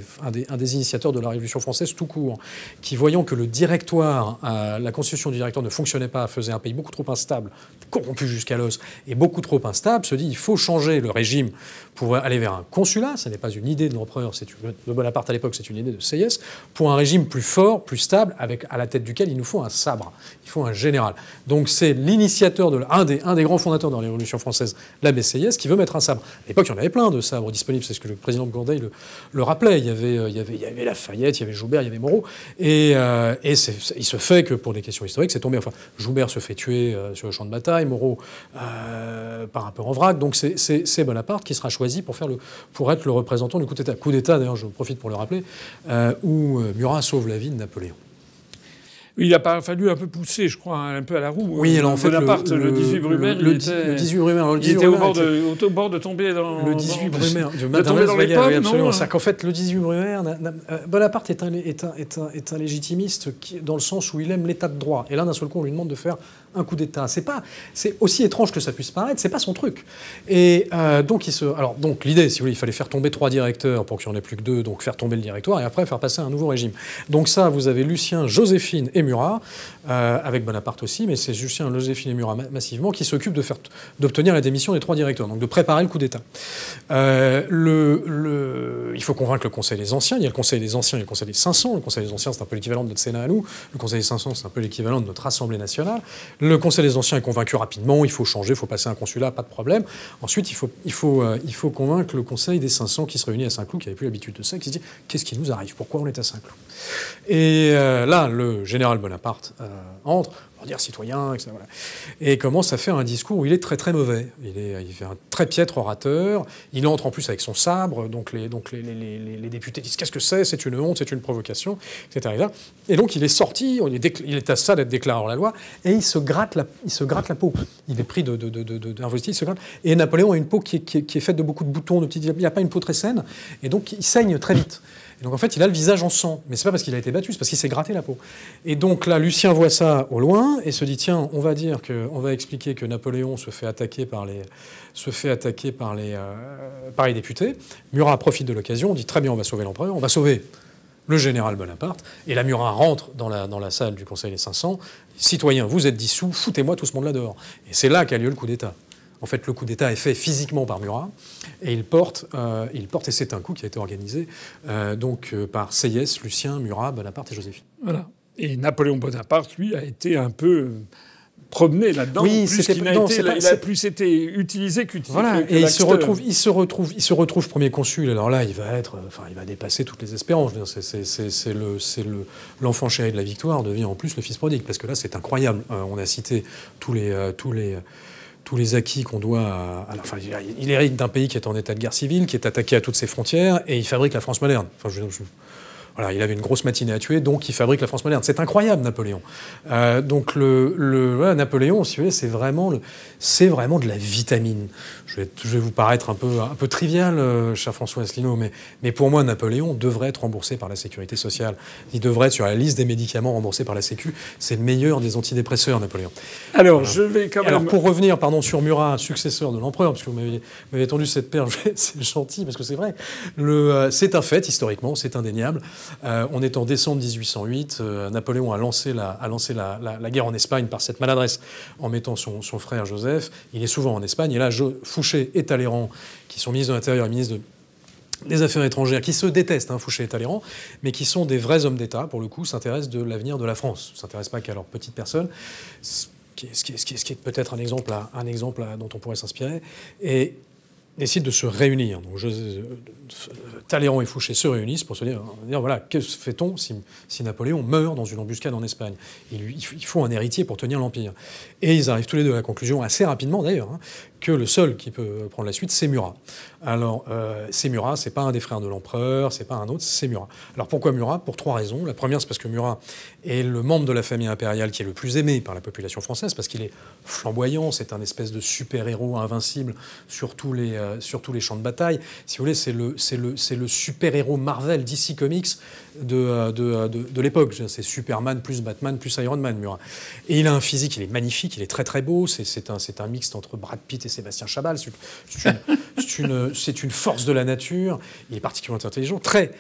des initiateurs de la Révolution française tout court, qui, voyant que le directoire, la constitution du directoire ne fonctionnait pas, faisait un pays beaucoup trop instable, corrompu jusqu'à l'os, et beaucoup trop instable, se dit il faut changer le régime pour aller vers un consulat. Ce n'est pas une idée de l'empereur, de Bonaparte à l'époque, c'est une idée de Sieyès, pour un régime plus fort, plus stable, à la tête duquel il nous faut un sabre, il faut un général. Donc c'est l'initiateur, un des grands fondateurs de la Révolution française, l'abbé Sieyès, qui veut mettre un sabre. À l'époque, il y en avait plein de sabres disponibles, c'est ce que le président Blondel le rappelait. Il y avait Lafayette, il y avait Joubert, il y avait Moreau. Et il se fait que, pour des questions historiques, c'est tombé. Enfin, Joubert se fait tuer sur le champ de bataille, Moreau par rapport en vrac. Donc c'est Bonaparte qui sera choisi pour être le représentant du coup d'État. Coup d'État, d'ailleurs, je profite pour le rappeler, où Murat sauve la vie de Napoléon. Il a pas fallu un peu pousser, je crois, un peu à la roue. Oui, alors en fait, Bonaparte, le 18 Brumaire, il était au bord de tomber dans... Le 18 Brumaire, de tomber dans les pommes, absolument. C'est qu'en fait, le 18 Brumaire, Bonaparte est un légitimiste dans le sens où il aime l'état de droit. Et là, d'un seul coup, on lui demande de faire un coup d'État. C'est aussi étrange que ça puisse paraître, c'est pas son truc. Et donc l'idée, si vous voulez, il fallait faire tomber 3 directeurs pour qu'il n'y en ait plus que 2, donc faire tomber le directoire et après faire passer un nouveau régime. Donc ça, vous avez Lucien, Joséphine et Murat, avec Bonaparte aussi, mais c'est Lucien, Joséphine et Murat massivement qui s'occupent d'obtenir la démission des 3 directeurs, donc de préparer le coup d'État. Il faut convaincre le Conseil des Anciens. Il y a le Conseil des Anciens et le Conseil des 500. Le Conseil des Anciens, c'est un peu l'équivalent de notre Sénat à nous. Le Conseil des 500, c'est un peu l'équivalent de notre Assemblée nationale. Le Conseil des Anciens est convaincu rapidement. Il faut changer, il faut passer un consulat, pas de problème. Ensuite, il faut convaincre le Conseil des 500 qui se réunit à Saint-Cloud, qui n'avait plus l'habitude de ça, qui se dit qu'est-ce qui nous arrive, pourquoi on est à Saint-Cloud. Et là, le général Bonaparte entre, pour dire citoyen, etc. Voilà, et commence à faire un discours où il est très très mauvais. Il fait un très piètre orateur. Il entre en plus avec son sabre. Donc les députés disent qu'est-ce que c'est une honte, c'est une provocation, etc. Et donc il est sorti. Il est à ça d'être déclaré hors la loi. Et il se gratte la peau. Il est pris d'investi, il se gratte. Et Napoléon a une peau qui est faite de beaucoup de boutons, de petits. Il n'y a pas une peau très saine. Et donc il saigne très vite. Et donc en fait, il a le visage en sang. Mais c'est pas parce qu'il a été battu, c'est parce qu'il s'est gratté la peau. Et donc là, Lucien voit ça au loin et se dit tiens, on va expliquer que Napoléon se fait attaquer par les députés. Murat profite de l'occasion, on dit très bien, on va sauver l'empereur, on va sauver le général Bonaparte. Et là, Murat rentre dans la salle du Conseil des 500. Citoyens, vous êtes dissous, foutez-moi tout ce monde là dehors. Et c'est là qu'a lieu le coup d'État. En fait, le coup d'État est fait physiquement par Murat, et il porte, et c'est un coup qui a été organisé par Sieyès, Lucien, Murat, Bonaparte et Joséphine. Voilà. Et Napoléon Bonaparte, lui, a été un peu promené là-dedans, Oui, plus qu'il n'a été, il a plus été utilisé qu'utilisé. Voilà, et il se retrouve premier consul. Alors là, il va dépasser toutes les espérances. Je veux dire, l'enfant chéri de la victoire devient en plus le fils prodigue, parce que là, c'est incroyable. On a cité tous les acquis qu'on doit enfin, il hérite d'un pays qui est en état de guerre civile, qui est attaqué à toutes ses frontières, et il fabrique la France moderne. Enfin, voilà, il avait une grosse matinée à tuer, donc il fabrique la France moderne. C'est incroyable, Napoléon. Donc voilà, Napoléon, si vous voulez, c'est vraiment de la vitamine. Je vais vous paraître un peu trivial, cher François Asselineau, mais pour moi, Napoléon devrait être remboursé par la sécurité sociale. Il devrait être sur la liste des médicaments remboursés par la Sécu. C'est le meilleur des antidépresseurs, Napoléon. Alors, je vais quand même... Alors, pour revenir, sur Murat, successeur de l'empereur, parce que vous m'avez tendu cette perche, c'est gentil, parce que c'est vrai. C'est un fait, historiquement, c'est indéniable. On est en décembre 1808. Napoléon a lancé la guerre en Espagne par cette maladresse en mettant son frère Joseph. Il est souvent en Espagne. Et là, Fouché et Talleyrand, qui sont ministres de l'Intérieur et ministres des Affaires étrangères, qui se détestent, Fouché et Talleyrand, mais qui sont des vrais hommes d'État, pour le coup, s'intéressent de l'avenir de la France. Ils ne s'intéressent pas qu'à leur petite personne. Ce qui est peut-être un exemple dont on pourrait s'inspirer. Et décident de se réunir. Donc, Talleyrand et Fouché se réunissent pour se dire voilà, que fait-on si Napoléon meurt dans une embuscade en Espagne ? Il faut un héritier pour tenir l'Empire. Et ils arrivent tous les deux à la conclusion, assez rapidement d'ailleurs, que le seul qui peut prendre la suite, c'est Murat. Alors, c'est Murat, c'est pas un des frères de l'empereur, c'est pas un autre, c'est Murat. Alors pourquoi Murat ? Pour 3 raisons. La première, c'est parce que Murat est le membre de la famille impériale qui est le plus aimé par la population française, parce qu'il est flamboyant, c'est un espèce de super-héros invincible sur tous les champs de bataille. Si vous voulez, c'est le super-héros Marvel, DC Comics de l'époque. C'est Superman plus Batman plus Iron Man, Murat. Et il a un physique, il est magnifique, il est très très beau. C'est un mixte entre Brad Pitt et Sébastien Chabal. C'est une force de la nature. Il est particulièrement intelligent, très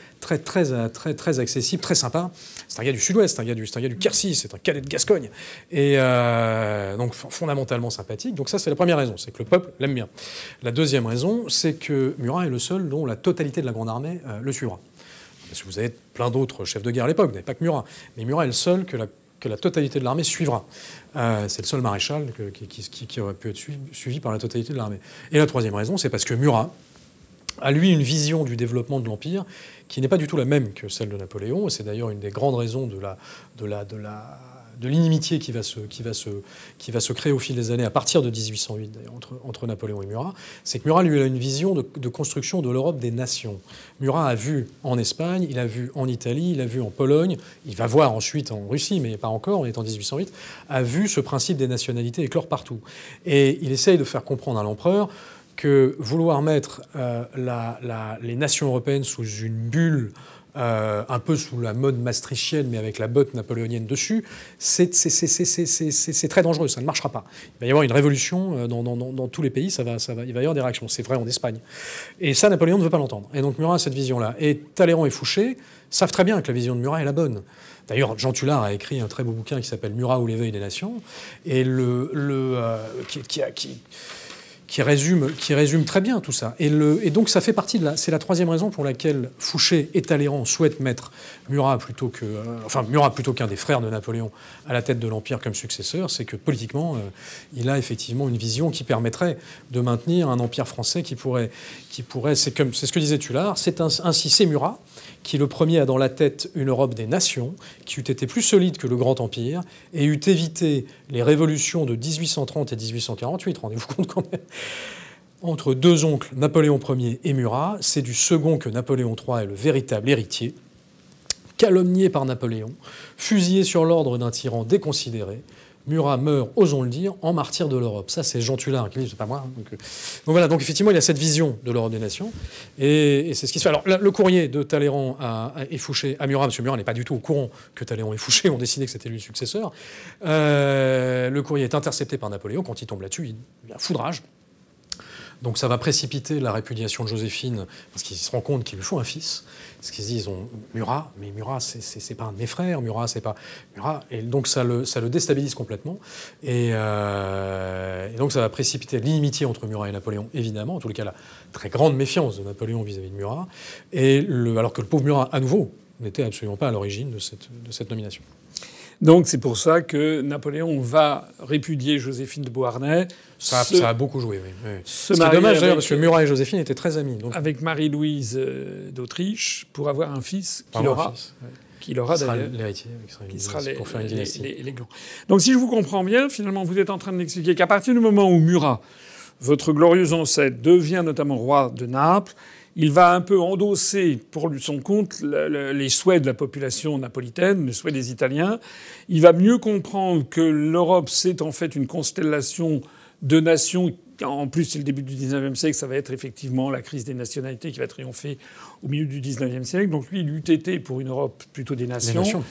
accessible, très sympa. C'est un gars du Sud-Ouest, c'est un gars du Quercy, c'est un cadet de Gascogne. Et donc fondamentalement sympathique. Donc ça, c'est la première raison, c'est que le peuple l'aime bien. La deuxième raison, c'est que Murat est le seul dont la totalité de la Grande Armée le suivra. Parce que vous avez plein d'autres chefs de guerre à l'époque, vous n'avez pas que Murat. Mais Murat est le seul que la totalité de l'armée suivra. C'est le seul maréchal qui aurait pu être suivi par la totalité de l'armée. Et la troisième raison, c'est parce que Murat a, lui, une vision du développement de l'Empire qui n'est pas du tout la même que celle de Napoléon. Et c'est d'ailleurs une des grandes raisons de l'inimitié qui va se créer au fil des années, à partir de 1808, d'ailleurs, entre Napoléon et Murat. C'est que Murat, lui, a une vision de construction de l'Europe des nations. Murat a vu en Espagne, il a vu en Italie, il a vu en Pologne, il va voir ensuite en Russie, mais pas encore, on est en 1808, a vu ce principe des nationalités éclore partout. Et il essaye de faire comprendre à l'empereur que vouloir mettre les nations européennes sous une bulle un peu sous la mode maastrichtienne, mais avec la botte napoléonienne dessus, c'est très dangereux, ça ne marchera pas. Il va y avoir une révolution dans tous les pays, il va y avoir des réactions. C'est vrai en Espagne. Et ça, Napoléon ne veut pas l'entendre. Et donc Murat a cette vision-là. Et Talleyrand et Fouché savent très bien que la vision de Murat est la bonne. D'ailleurs, Jean Tullard a écrit un très beau bouquin qui s'appelle Murat ou l'éveil des nations, et qui résume très bien tout ça. Et donc ça fait partie c'est la troisième raison pour laquelle Fouché et Talleyrand souhaitent mettre Murat plutôt qu'un des frères de Napoléon à la tête de l'Empire comme successeur, c'est que politiquement, il a effectivement une vision qui permettrait de maintenir un empire français qui pourrait c'est ce que disait Tullard, ainsi c'est Murat qui le premier a dans la tête une Europe des nations, qui eût été plus solide que le Grand Empire, et eût évité les révolutions de 1830 et 1848, rendez-vous compte quand même. Entre deux oncles, Napoléon Ier et Murat, c'est du second que Napoléon III est le véritable héritier, calomnié par Napoléon, fusillé sur l'ordre d'un tyran déconsidéré. Murat meurt, osons le dire, en martyr de l'Europe. Ça, c'est Jean Tullard qui dit, c'est pas moi. Donc voilà, donc effectivement, il a cette vision de l'Europe des nations, et c'est ce qui se fait. Alors, le courrier de Talleyrand et Fouché à Murat, parce que Murat n'est pas du tout au courant que Talleyrand et Fouché ont décidé que c'était lui le successeur. Le courrier est intercepté par Napoléon. Quand il tombe là-dessus, il a foudrage. Donc ça va précipiter la répudiation de Joséphine, parce qu'il se rend compte qu'il lui faut un fils. Parce qu'ils se disent, Murat, mais Murat, c'est pas un de mes frères, Murat, c'est pas... Murat, et donc ça le déstabilise complètement. Et donc ça va précipiter l'inimitié entre Murat et Napoléon, évidemment, en tous les cas la très grande méfiance de Napoléon vis-à-vis de Murat, alors que le pauvre Murat, à nouveau, n'était absolument pas à l'origine de cette nomination. Donc c'est pour ça que Napoléon va répudier Joséphine de Beauharnais. Ça a beaucoup joué, oui. Se C'est marier dommage d'ailleurs, avec- parce que Murat et Joséphine étaient très amis. Donc, avec Marie-Louise d'Autriche pour avoir un fils avoir qu'il un aura, fils, ouais. qu'il aura Qui sera d'ailleurs. l'héritier, Qui sera pour faire une dynastie. les glands. Donc si je vous comprends bien, finalement, vous êtes en train de m'expliquer qu'à partir du moment où Murat, votre glorieux ancêtre, devient notamment roi de Naples, il va un peu endosser pour son compte les souhaits de la population napolitaine, les souhaits des Italiens. Il va mieux comprendre que l'Europe, c'est en fait une constellation de nations. En plus, c'est le début du 19e siècle, ça va être effectivement la crise des nationalités qui va triompher au milieu du 19e siècle. Donc lui, il eût été pour une Europe plutôt des nations.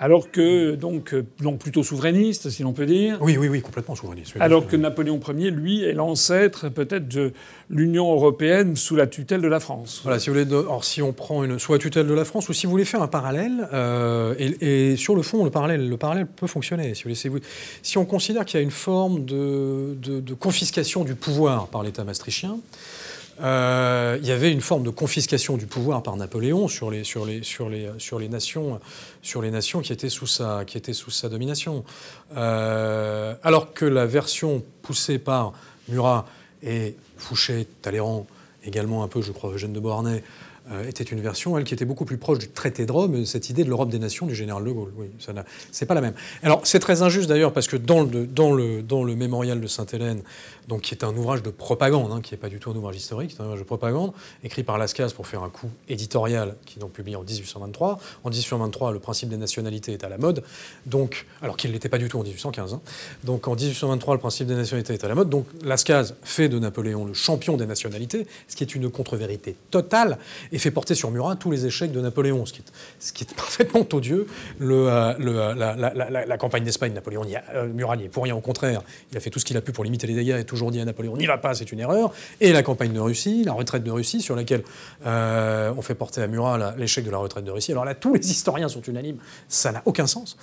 Alors que, donc plutôt souverainiste, si l'on peut dire. Oui, complètement souverainiste. Alors que Napoléon Ier, lui, est l'ancêtre peut-être de l'Union européenne sous la tutelle de la France. Voilà, si vous voulez, or, si on prend soit la tutelle de la France, ou si vous voulez faire un parallèle, et sur le fond, le parallèle peut fonctionner. Si on considère qu'il y a une forme de confiscation du pouvoir par l'État maastrichtien, il y avait une forme de confiscation du pouvoir par Napoléon sur les nations qui étaient sous sa domination. Alors que la version poussée par Murat et Fouché, Talleyrand, également un peu, je crois, Eugène de Beauharnais, était une version, elle, qui était beaucoup plus proche du traité de Rome, cette idée de l'Europe des nations du général de Gaulle. Oui, c'est pas la même. Alors, c'est très injuste d'ailleurs, parce que dans le mémorial de Sainte-Hélène, donc, qui est un ouvrage de propagande, qui n'est pas du tout un ouvrage historique, c'est un ouvrage de propagande, écrit par Lascaz pour faire un coup éditorial, qui est donc publié en 1823. En 1823, le principe des nationalités est à la mode, donc, alors qu'il ne l'était pas du tout en 1815. Donc, en 1823, le principe des nationalités est à la mode. Donc, Lascaz fait de Napoléon le champion des nationalités, ce qui est une contre-vérité totale, et fait porter sur Murat tous les échecs de Napoléon, ce qui est parfaitement odieux. La campagne d'Espagne, Murat n'y est pour rien, au contraire. Il a fait tout ce qu'il a pu pour limiter les dégâts et toujours dit à Napoléon, n'y va pas, c'est une erreur. Et la campagne de Russie, la retraite de Russie, sur laquelle on fait porter à Murat l'échec de la retraite de Russie. Alors là, tous les historiens sont unanimes, ça n'a aucun sens.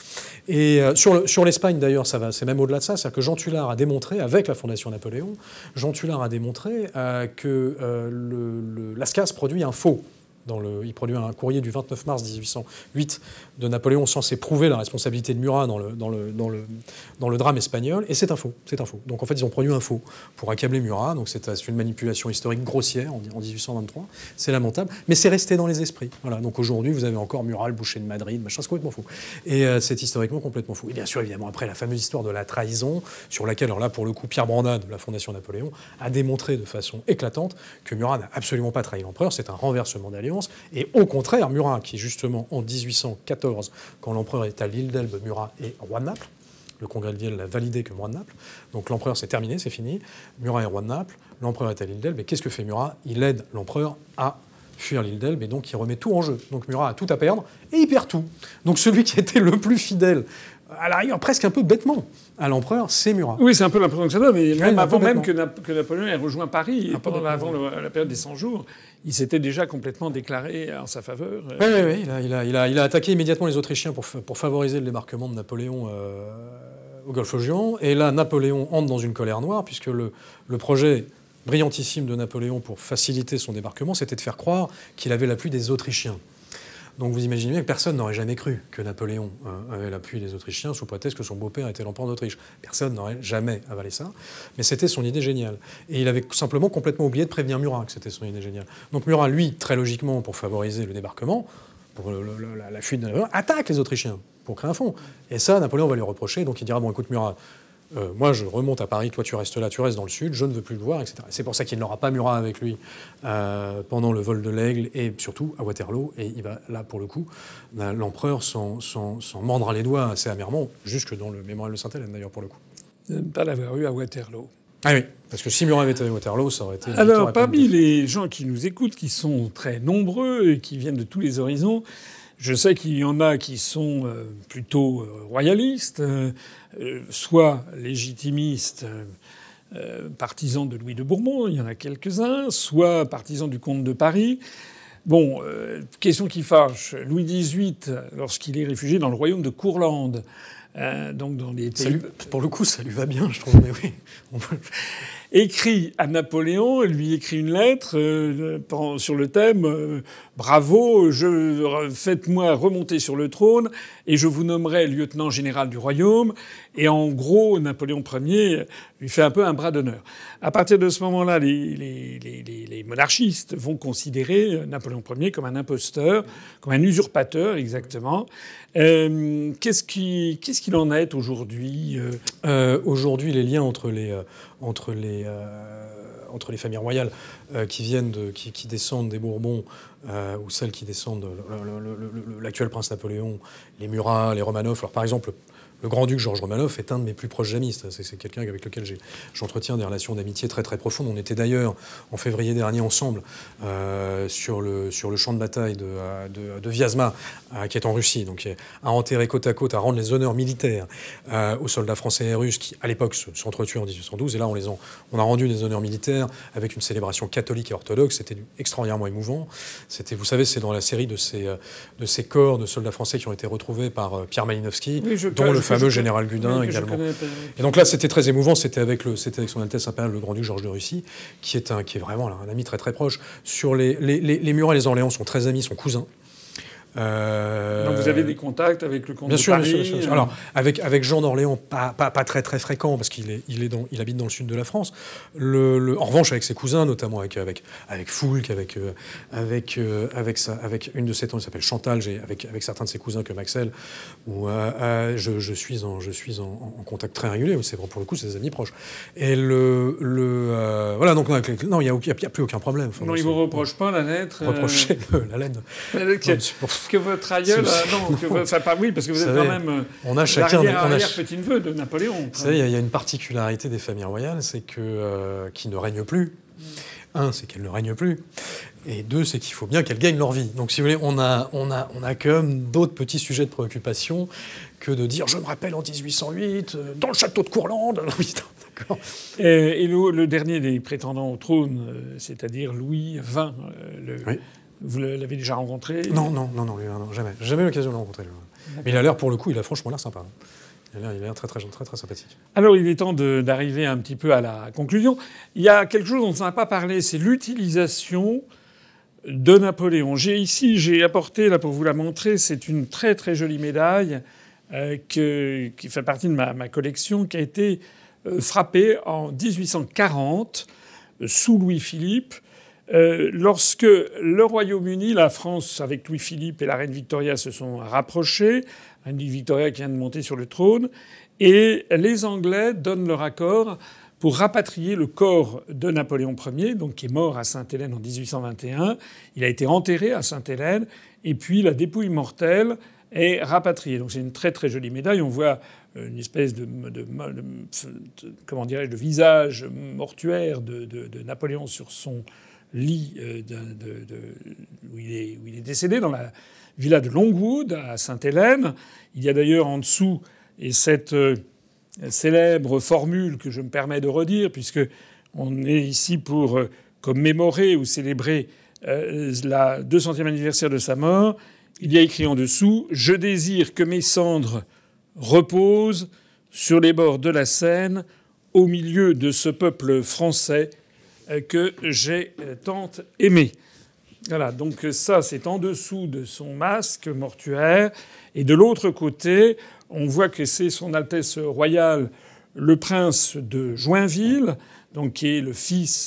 Et sur l'Espagne, d'ailleurs, c'est même au-delà de ça, c'est-à-dire que Jean Tullard a démontré, avec la Fondation Napoléon, Jean Tullard a démontré que Lascaz produit un faux. Il produit un courrier du 29 mars 1808 de Napoléon censé prouver la responsabilité de Murat dans le drame espagnol, et c'est un faux. Donc en fait, ils ont produit un faux pour accabler Murat, donc c'est une manipulation historique grossière en 1823, c'est lamentable, mais c'est resté dans les esprits. Voilà. Donc aujourd'hui, vous avez encore Murat, le boucher de Madrid, machin, c'est complètement fou. Et c'est historiquement complètement fou. Et bien sûr, évidemment, après, la fameuse histoire de la trahison, sur laquelle, alors là, pour le coup, Pierre Brandade, de la Fondation Napoléon, a démontré de façon éclatante que Murat n'a absolument pas trahi l'empereur, c'est un renversement d'alliance. Et au contraire, Murat, qui justement en 1814, quand l'empereur est à l'île d'Elbe, Murat est roi de Naples. Le congrès de Vienne l'a validé comme roi de Naples. Donc l'empereur, c'est terminé, c'est fini. Murat est roi de Naples, l'empereur est à l'île d'Elbe. Et qu'est-ce que fait Murat ? Il aide l'empereur à fuir l'île d'Elbe, et donc il remet tout en jeu. Donc Murat a tout à perdre, et il perd tout. Donc celui qui était le plus fidèle, à la rigueur, presque un peu bêtement, à l'empereur, c'est Murat. Oui, c'est un peu l'impression que ça donne, mais même Oui, avant même que Napoléon ait rejoint Paris, avant la période des 100 jours, il s'était déjà complètement déclaré en sa faveur. Oui, il a attaqué immédiatement les Autrichiens pour favoriser le débarquement de Napoléon au Golfe Géant. Et là, Napoléon entre dans une colère noire, puisque le projet brillantissime de Napoléon pour faciliter son débarquement, c'était de faire croire qu'il avait l'appui des Autrichiens. Donc vous imaginez bien que personne n'aurait jamais cru que Napoléon avait l'appui des Autrichiens sous prétexte que son beau-père était l'empereur d'Autriche. Personne n'aurait jamais avalé ça. Mais c'était son idée géniale. Et il avait simplement complètement oublié de prévenir Murat que c'était son idée géniale. Donc Murat, lui, très logiquement, pour favoriser le débarquement, pour la fuite de Napoléon, attaque les Autrichiens pour créer un fond. Et ça, Napoléon va lui reprocher. Donc il dira, bon, écoute Murat, moi, je remonte à Paris, toi, tu restes là, tu restes dans le sud, je ne veux plus le voir, etc. C'est pour ça qu'il n'aura pas Murat avec lui pendant le vol de l'Aigle et surtout à Waterloo. Et il va, là, pour le coup, l'empereur s'en mordra les doigts assez amèrement, jusque dans le mémorial de Sainte-Hélène, d'ailleurs, pour le coup. De ne pas l'avoir eu à Waterloo. Ah oui, parce que si Murat avait été à Waterloo, ça aurait été... Alors, parmi les gens qui nous écoutent, qui sont très nombreux et qui viennent de tous les horizons, je sais qu'il y en a qui sont plutôt royalistes, soit légitimistes, partisans de Louis de Bourbon, il y en a quelques-uns, soit partisans du comte de Paris. Bon, question qui fâche. Louis XVIII, lorsqu'il est réfugié dans le royaume de Courlande, donc dans les Ça pays... pour le coup, ça lui va bien, je trouve. Mais oui. écrit à Napoléon, lui écrit une lettre sur le thème bravo, faites-moi remonter sur le trône et je vous nommerai lieutenant général du royaume. Et en gros, Napoléon Ier lui fait un peu un bras d'honneur. À partir de ce moment-là, les monarchistes vont considérer Napoléon Ier comme un imposteur, comme un usurpateur, exactement. Qu'est-ce qu'il en est aujourd'hui Aujourd'hui, les liens entre les familles royales qui descendent des Bourbons ou celles qui descendent de l'actuel prince Napoléon, les Murat, les Romanov. Alors par exemple, le grand-duc Georges Romanov est un de mes plus proches amis. C'est quelqu'un avec lequel j'entretiens des relations d'amitié très très profondes. On était d'ailleurs en février dernier ensemble sur le champ de bataille de Vyazma, qui est en Russie, donc à enterrer côte à côte, à rendre les honneurs militaires aux soldats français et russes qui, à l'époque, s'entretuaient en 1812. Et là, on a rendu des honneurs militaires avec une célébration catholique et orthodoxe. C'était extraordinairement émouvant. Vous savez, c'est dans la série de ces corps de soldats français qui ont été retrouvés par Pierre Malinowski, dont le fameux général Gudin également. Et donc là, c'était très émouvant. C'était avec son Altesse impériale le Grand-Duc Georges de Russie, qui est vraiment un ami très très proche. Sur les Murat et les Orléans sont très amis, sont cousins. Donc vous avez des contacts avec le comte bien de sûr, Paris. Bien sûr. Alors avec Jean d'Orléans, pas très très fréquent parce qu'il habite dans le sud de la France. En revanche, avec ses cousins, notamment avec Foulques, avec une de ses tantes qui s'appelle Chantal, avec certains de ses cousins comme Axel, où je suis en contact très régulier. C'est pour le coup, c'est des amis proches. Et voilà, donc non, il y a plus aucun problème. Non, il vous reproche pas la lettre. Reprocher la laine. Que votre aïeul, oui, parce que vous êtes quand même l'arrière petit-neveu de Napoléon. Vous savez, il y a une particularité des familles royales, c'est que qui ne règnent plus. Un, c'est qu'elles ne règnent plus, et deux, c'est qu'il faut bien qu'elles gagnent leur vie. Donc, si vous voulez, on a quand même d'autres petits sujets de préoccupation que de dire, je me rappelle en 1808, dans le château de Courlande. Oui, d'accord. Et le dernier des prétendants au trône, c'est-à-dire Louis XX, oui. Vous l'avez déjà rencontré ? Non, jamais. J'ai jamais eu l'occasion de le rencontrer. Mais il a franchement l'air sympa. Il a l'air très, très, très, très sympathique. Alors, il est temps d'arriver un petit peu à la conclusion. Il y a quelque chose dont on n'a pas parlé, c'est l'utilisation de Napoléon. J'ai apporté, là, pour vous la montrer, c'est une très, très jolie médaille qui fait partie de ma collection, qui a été frappée en 1840 sous Louis-Philippe. Lorsque le Royaume-Uni, la France, avec Louis-Philippe et la reine Victoria, se sont rapprochés, reine Victoria qui vient de monter sur le trône, et les Anglais donnent leur accord pour rapatrier le corps de Napoléon Ier, donc qui est mort à Sainte-Hélène en 1821. Il a été enterré à Sainte-Hélène, et puis la dépouille mortelle est rapatriée. Donc c'est une très très jolie médaille. On voit une espèce de visage mortuaire de Napoléon sur son lit où il est décédé dans la villa de Longwood à Sainte-Hélène. Il y a d'ailleurs en dessous cette célèbre formule que je me permets de redire, puisque on est ici pour commémorer ou célébrer la 200e anniversaire de sa mort. Il y a écrit en dessous « Je désire que mes cendres reposent sur les bords de la Seine, au milieu de ce peuple français que j'ai tant aimé ». Voilà, donc ça, c'est en dessous de son masque mortuaire. Et de l'autre côté, on voit que c'est Son Altesse Royale, le prince de Joinville, donc qui est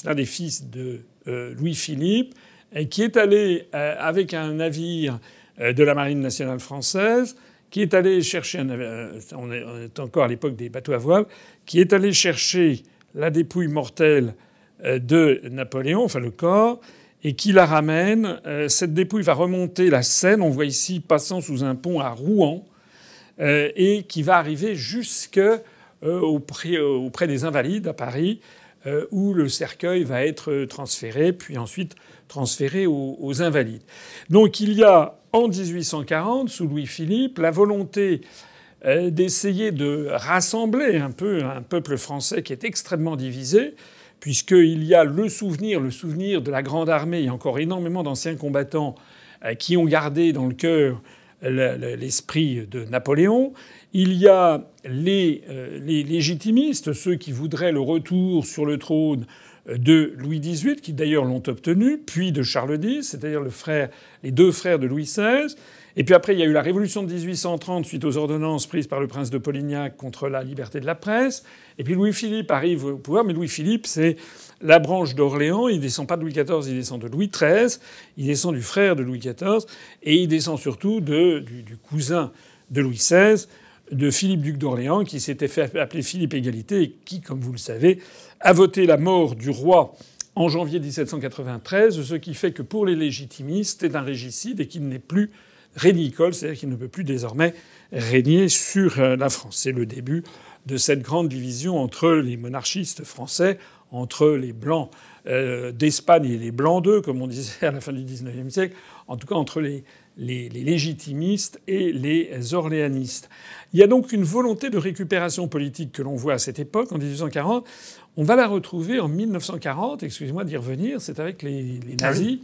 l'un des fils de Louis-Philippe, et qui est allé avec un navire de la Marine nationale française, qui est allé chercher on est encore à l'époque des bateaux à voile, qui est allé chercher la dépouille mortelle de Napoléon, enfin le corps, et qui la ramène. Cette dépouille va remonter la Seine, on voit ici passant sous un pont à Rouen, et qui va arriver jusque auprès des Invalides à Paris, où le cercueil va être transféré, puis ensuite transféré aux Invalides. Donc il y a en 1840, sous Louis-Philippe, la volonté d'essayer de rassembler un peu un peuple français qui est extrêmement divisé, puisqu'il y a le souvenir de la Grande Armée. Il y a encore énormément d'anciens combattants qui ont gardé dans le cœur l'esprit de Napoléon. Il y a les légitimistes, ceux qui voudraient le retour sur le trône de Louis XVIII, qui d'ailleurs l'ont obtenu, puis de Charles X, c'est-à-dire les deux frères de Louis XVI. Et puis après, il y a eu la Révolution de 1830 suite aux ordonnances prises par le prince de Polignac contre la liberté de la presse. Et puis Louis-Philippe arrive au pouvoir, mais Louis-Philippe, c'est la branche d'Orléans. Il descend pas de Louis XIV, il descend de Louis XIII. Il descend du frère de Louis XIV. Et il descend surtout du cousin de Louis XVI, de Philippe duc d'Orléans, qui s'était fait appeler Philippe Égalité et qui, comme vous le savez, a voté la mort du roi en janvier 1793, ce qui fait que pour les légitimistes, c'est un régicide et qu'il n'est plus régnicole, c'est-à-dire qu'il ne peut plus désormais régner sur la France. C'est le début de cette grande division entre les monarchistes français, entre les blancs d'Espagne et les blancs d'eux, comme on disait à la fin du XIXe siècle, en tout cas entre les légitimistes et les orléanistes. Il y a donc une volonté de récupération politique que l'on voit à cette époque, en 1840. On va la retrouver en 1940, excusez-moi d'y revenir, c'est avec les nazis. Ah oui.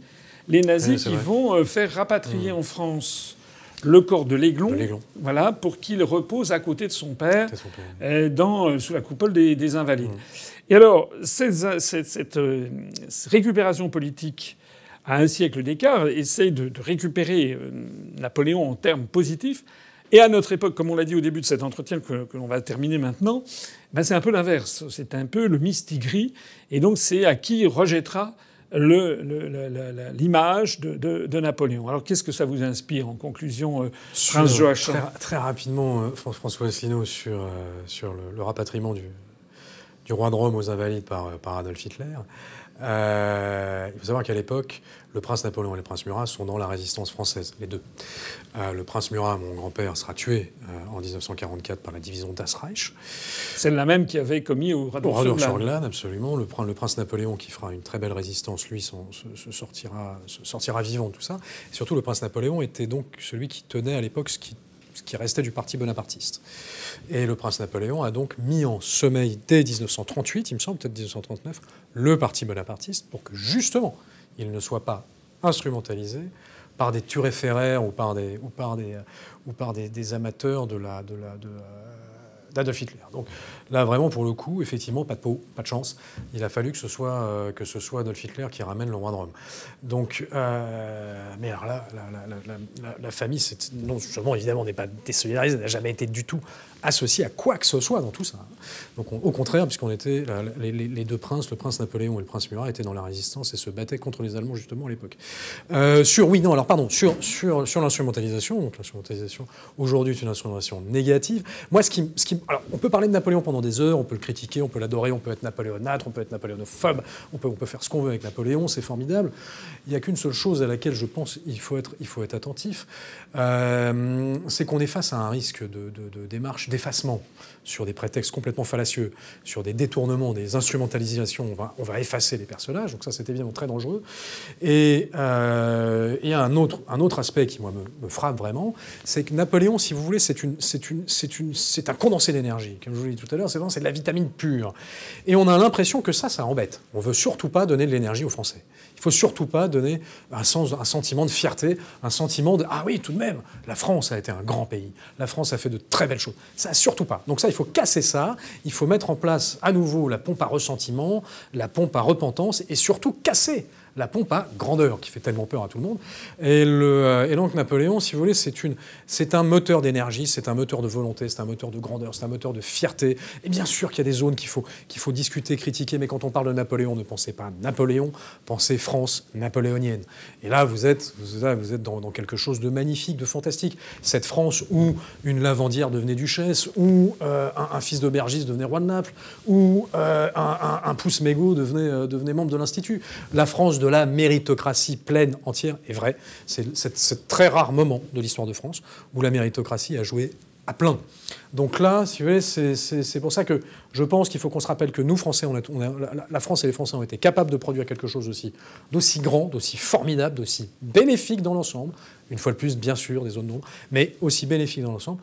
Les nazis qui vont faire rapatrier en France le corps de l'Aiglon, voilà, pour qu'il repose à côté de son père, sous la coupole des Invalides. Et alors, cette récupération politique à un siècle d'écart essaye de récupérer Napoléon en termes positifs. Et à notre époque, comme on l'a dit au début de cet entretien que l'on va terminer maintenant, ben c'est un peu l'inverse. C'est un peu le mistigris. Et donc c'est à qui rejettera l'image de Napoléon. Alors qu'est-ce que ça vous inspire en conclusion, Prince Joachim ? Très rapidement, François Asselineau, sur le rapatriement du roi de Rome aux Invalides par Adolf Hitler. Il faut savoir qu'à l'époque, le prince Napoléon et le prince Murat sont dans la résistance française, les deux. Le prince Murat, mon grand-père, sera tué en 1944 par la division Das Reich. Celle-là même qui avait commis au Radour-sur-Glane, absolument. Le prince Napoléon, qui fera une très belle résistance, lui, sortira vivant de tout ça. Et surtout, le prince Napoléon était donc celui qui tenait à l'époque ce qui restait du parti bonapartiste. Et le prince Napoléon a donc mis en sommeil dès 1938, il me semble, peut-être 1939, le parti bonapartiste pour que justement il ne soit pas instrumentalisé par des turéféraires ou par des amateurs d'Adolf Hitler. Donc là, vraiment, pour le coup, effectivement, pas de peau, pas de chance. Il a fallu que ce soit Adolf Hitler qui ramène le roi de Rome. Donc, mais alors là, la famille, non seulement, évidemment, n'est pas désolidarisée, n'a jamais été du tout associée à quoi que ce soit dans tout ça. Donc, au contraire, puisqu'on était les deux princes, le prince Napoléon et le prince Murat, étaient dans la résistance et se battaient contre les Allemands, justement, à l'époque. Sur l'instrumentalisation, donc l'instrumentalisation, aujourd'hui, est une instrumentalisation négative. Moi, alors, on peut parler de Napoléon pendant des heures, on peut le critiquer, on peut l'adorer, on peut être napoléonâtre, on peut être napoléonophobe, on peut faire ce qu'on veut avec Napoléon, c'est formidable. Il n'y a qu'une seule chose à laquelle je pense qu'il faut être attentif, c'est qu'on est face à un risque de démarche d'effacement sur des prétextes complètement fallacieux, sur des détournements, des instrumentalisations. On va effacer les personnages, donc ça c'est évidemment très dangereux. Et il y a un autre aspect qui moi me frappe vraiment, c'est que Napoléon, si vous voulez, c'est un condensé d'énergie. Comme je vous l'ai dit tout à l'heure, c'est de la vitamine pure. Et on a l'impression que ça embête. On veut surtout pas donner de l'énergie aux Français. Il faut surtout pas donner un sentiment de fierté, un sentiment de « Ah oui, tout de même, la France a été un grand pays. La France a fait de très belles choses. » Ça, surtout pas. Donc ça, il faut casser ça. Il faut mettre en place à nouveau la pompe à ressentiment, la pompe à repentance et surtout casser la pompe à grandeur qui fait tellement peur à tout le monde. Et donc Napoléon, si vous voulez, c'est un moteur d'énergie, c'est un moteur de volonté, c'est un moteur de grandeur, c'est un moteur de fierté. Et bien sûr qu'il y a des zones qu'il faut discuter, critiquer, mais quand on parle de Napoléon, ne pensez pas Napoléon, pensez France napoléonienne. Et là, vous êtes dans quelque chose de magnifique, de fantastique. Cette France où une lavandière devenait duchesse, où un fils d'aubergiste devenait roi de Naples, où un pouce mégot devenait membre de l'Institut. La France de la méritocratie pleine, entière, est vrai. C'est très rare moment de l'histoire de France où la méritocratie a joué à plein. Donc là, si vous voulez, c'est pour ça que je pense qu'il faut qu'on se rappelle que nous, Français, la France et les Français ont été capables de produire quelque chose d'aussi grand, d'aussi formidable, d'aussi bénéfique dans l'ensemble. Une fois de plus, bien sûr, des zones d'ombre, mais aussi bénéfique dans l'ensemble.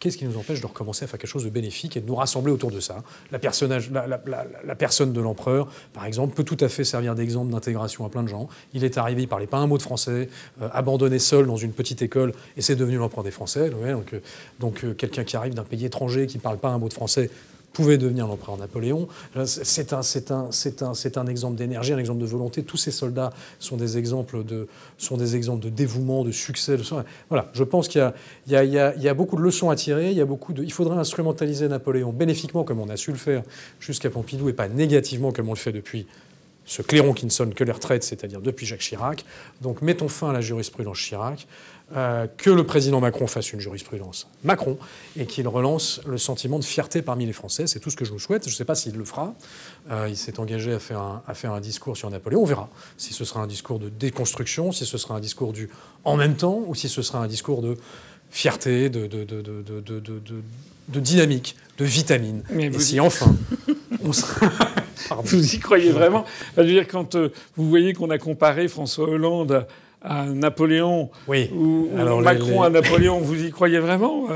qu'est-ce qui nous empêche de recommencer à faire quelque chose de bénéfique et de nous rassembler autour de ça? La personne de l'empereur, par exemple, peut tout à fait servir d'exemple d'intégration à plein de gens. Il est arrivé, il ne parlait pas un mot de français, abandonné seul dans une petite école, et c'est devenu l'empereur des Français. Ouais, donc quelqu'un qui arrive d'un pays étranger, qui ne parle pas un mot de français, pouvait devenir l'empereur Napoléon. C'est un exemple d'énergie, un exemple de volonté. Tous ces soldats sont des exemples de dévouement, de succès. Voilà, je pense qu'il y a beaucoup de leçons à tirer. Il faudrait instrumentaliser Napoléon bénéfiquement, comme on a su le faire jusqu'à Pompidou, et pas négativement, comme on le fait depuis ce clairon qui ne sonne que les retraites, c'est-à-dire depuis Jacques Chirac. Donc mettons fin à la jurisprudence Chirac. Que le président Macron fasse une jurisprudence Macron et qu'il relance le sentiment de fierté parmi les Français. C'est tout ce que je vous souhaite. Je ne sais pas s'il le fera. Il s'est engagé à faire un discours sur Napoléon. On verra si ce sera un discours de déconstruction, si ce sera un discours du en même temps ou si ce sera un discours de fierté, de dynamique, de vitamine. Et si enfin on sera... Vous y croyez vraiment? Je veux dire, quand vous voyez qu'on a comparé François Hollande à Napoléon, oui. ou Macron à Napoléon, vous y croyez vraiment?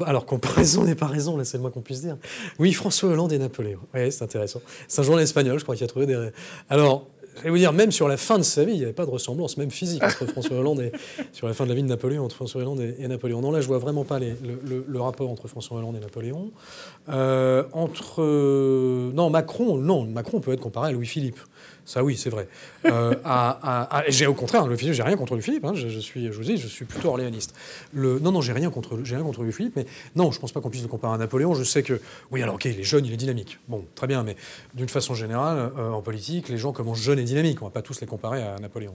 Alors, comparaison n'est pas raison, là, c'est le moins qu'on puisse dire. Oui, François Hollande et Napoléon. Oui, c'est intéressant. C'est un journal espagnol, je crois, qui a trouvé des... Alors, je vais vous dire, même sur la fin de sa vie, il n'y avait pas de ressemblance, même physique, entre François Hollande et... Sur la fin de la vie de Napoléon, entre François Hollande et Napoléon. Non, là, je vois vraiment pas le rapport entre François Hollande et Napoléon. Non, Macron peut être comparé à Louis-Philippe. Ça, oui, c'est vrai. J'ai au contraire, Louis-Philippe, j'ai rien contre Louis-Philippe. Hein, je vous dis, je suis plutôt orléaniste. Non, j'ai rien contre Louis-Philippe, mais non, je pense pas qu'on puisse le comparer à Napoléon. Je sais que, oui, alors ok, il est jeune, il est dynamique. Bon, très bien, mais d'une façon générale, en politique, les gens commencent jeunes et dynamiques. On va pas tous les comparer à Napoléon.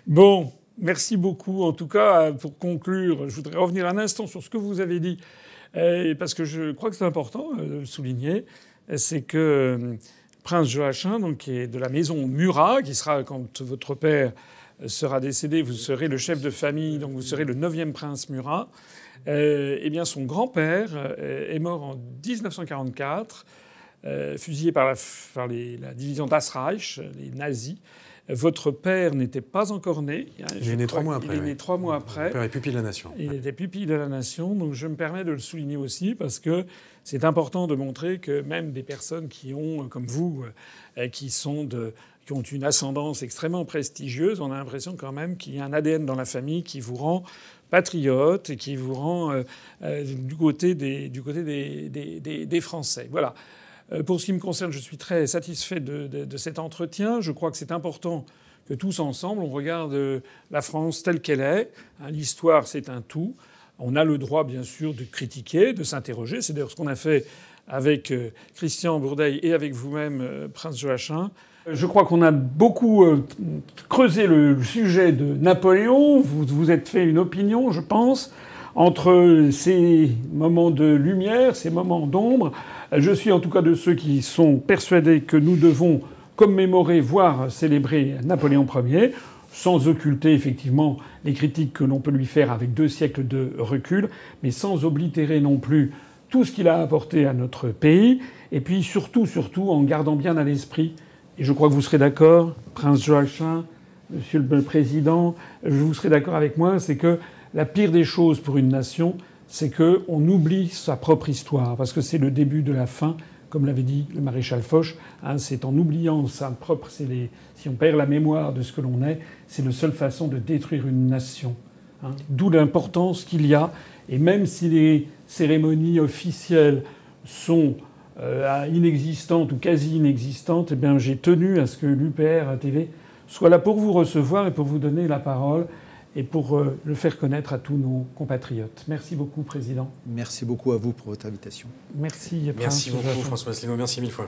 Bon, merci beaucoup. En tout cas, pour conclure, je voudrais revenir un instant sur ce que vous avez dit, parce que je crois que c'est important de le souligner. C'est que Prince Joachim, donc, qui est de la maison Murat, qui sera, quand votre père sera décédé, vous serez le chef de famille, donc vous serez le 9e prince Murat. Eh bien, son grand-père est mort en 1944, fusillé par la division Das Reich, les nazis. Votre père n'était pas encore né. Il est né 3 mois après. Il est né 3 mois après. Mon père est pupille de la Nation. Il était pupille de la Nation. Donc je me permets de le souligner aussi parce que c'est important de montrer que même des personnes qui ont, comme vous, qui ont une ascendance extrêmement prestigieuse, on a l'impression quand même qu'il y a un ADN dans la famille qui vous rend patriote et qui vous rend du côté des Français. Voilà. Pour ce qui me concerne, je suis très satisfait de cet entretien. Je crois que c'est important que tous ensemble, on regarde la France telle qu'elle est. L'histoire, c'est un tout. On a le droit, bien sûr, de critiquer, de s'interroger. C'est d'ailleurs ce qu'on a fait avec Christian Bourdeil et avec vous-même, Prince Joachim. Je crois qu'on a beaucoup creusé le sujet de Napoléon. Vous vous êtes fait une opinion, je pense, entre ces moments de lumière, ces moments d'ombre. Je suis en tout cas de ceux qui sont persuadés que nous devons commémorer, voire célébrer Napoléon Ier, sans occulter effectivement les critiques que l'on peut lui faire avec 2 siècles de recul, mais sans oblitérer non plus tout ce qu'il a apporté à notre pays, et puis surtout en gardant bien à l'esprit, et je crois que vous serez d'accord, Prince Joachim, Monsieur le Président, vous serez d'accord avec moi, c'est que la pire des choses pour une nation, c'est qu'on oublie sa propre histoire, parce que c'est le début de la fin, comme l'avait dit le maréchal Foch. C'est en oubliant sa propre... Si on perd la mémoire de ce que l'on est, c'est la seule façon de détruire une nation. D'où l'importance qu'il y a. Et même si les cérémonies officielles sont inexistantes ou quasi inexistantes, eh bien, j'ai tenu à ce que l'UPR TV soit là pour vous recevoir et pour vous donner la parole, et pour le faire connaître à tous nos compatriotes. Merci beaucoup, Président. Merci beaucoup à vous pour votre invitation. Merci, Prince. Merci beaucoup, François Asselineau. Merci 1000 fois.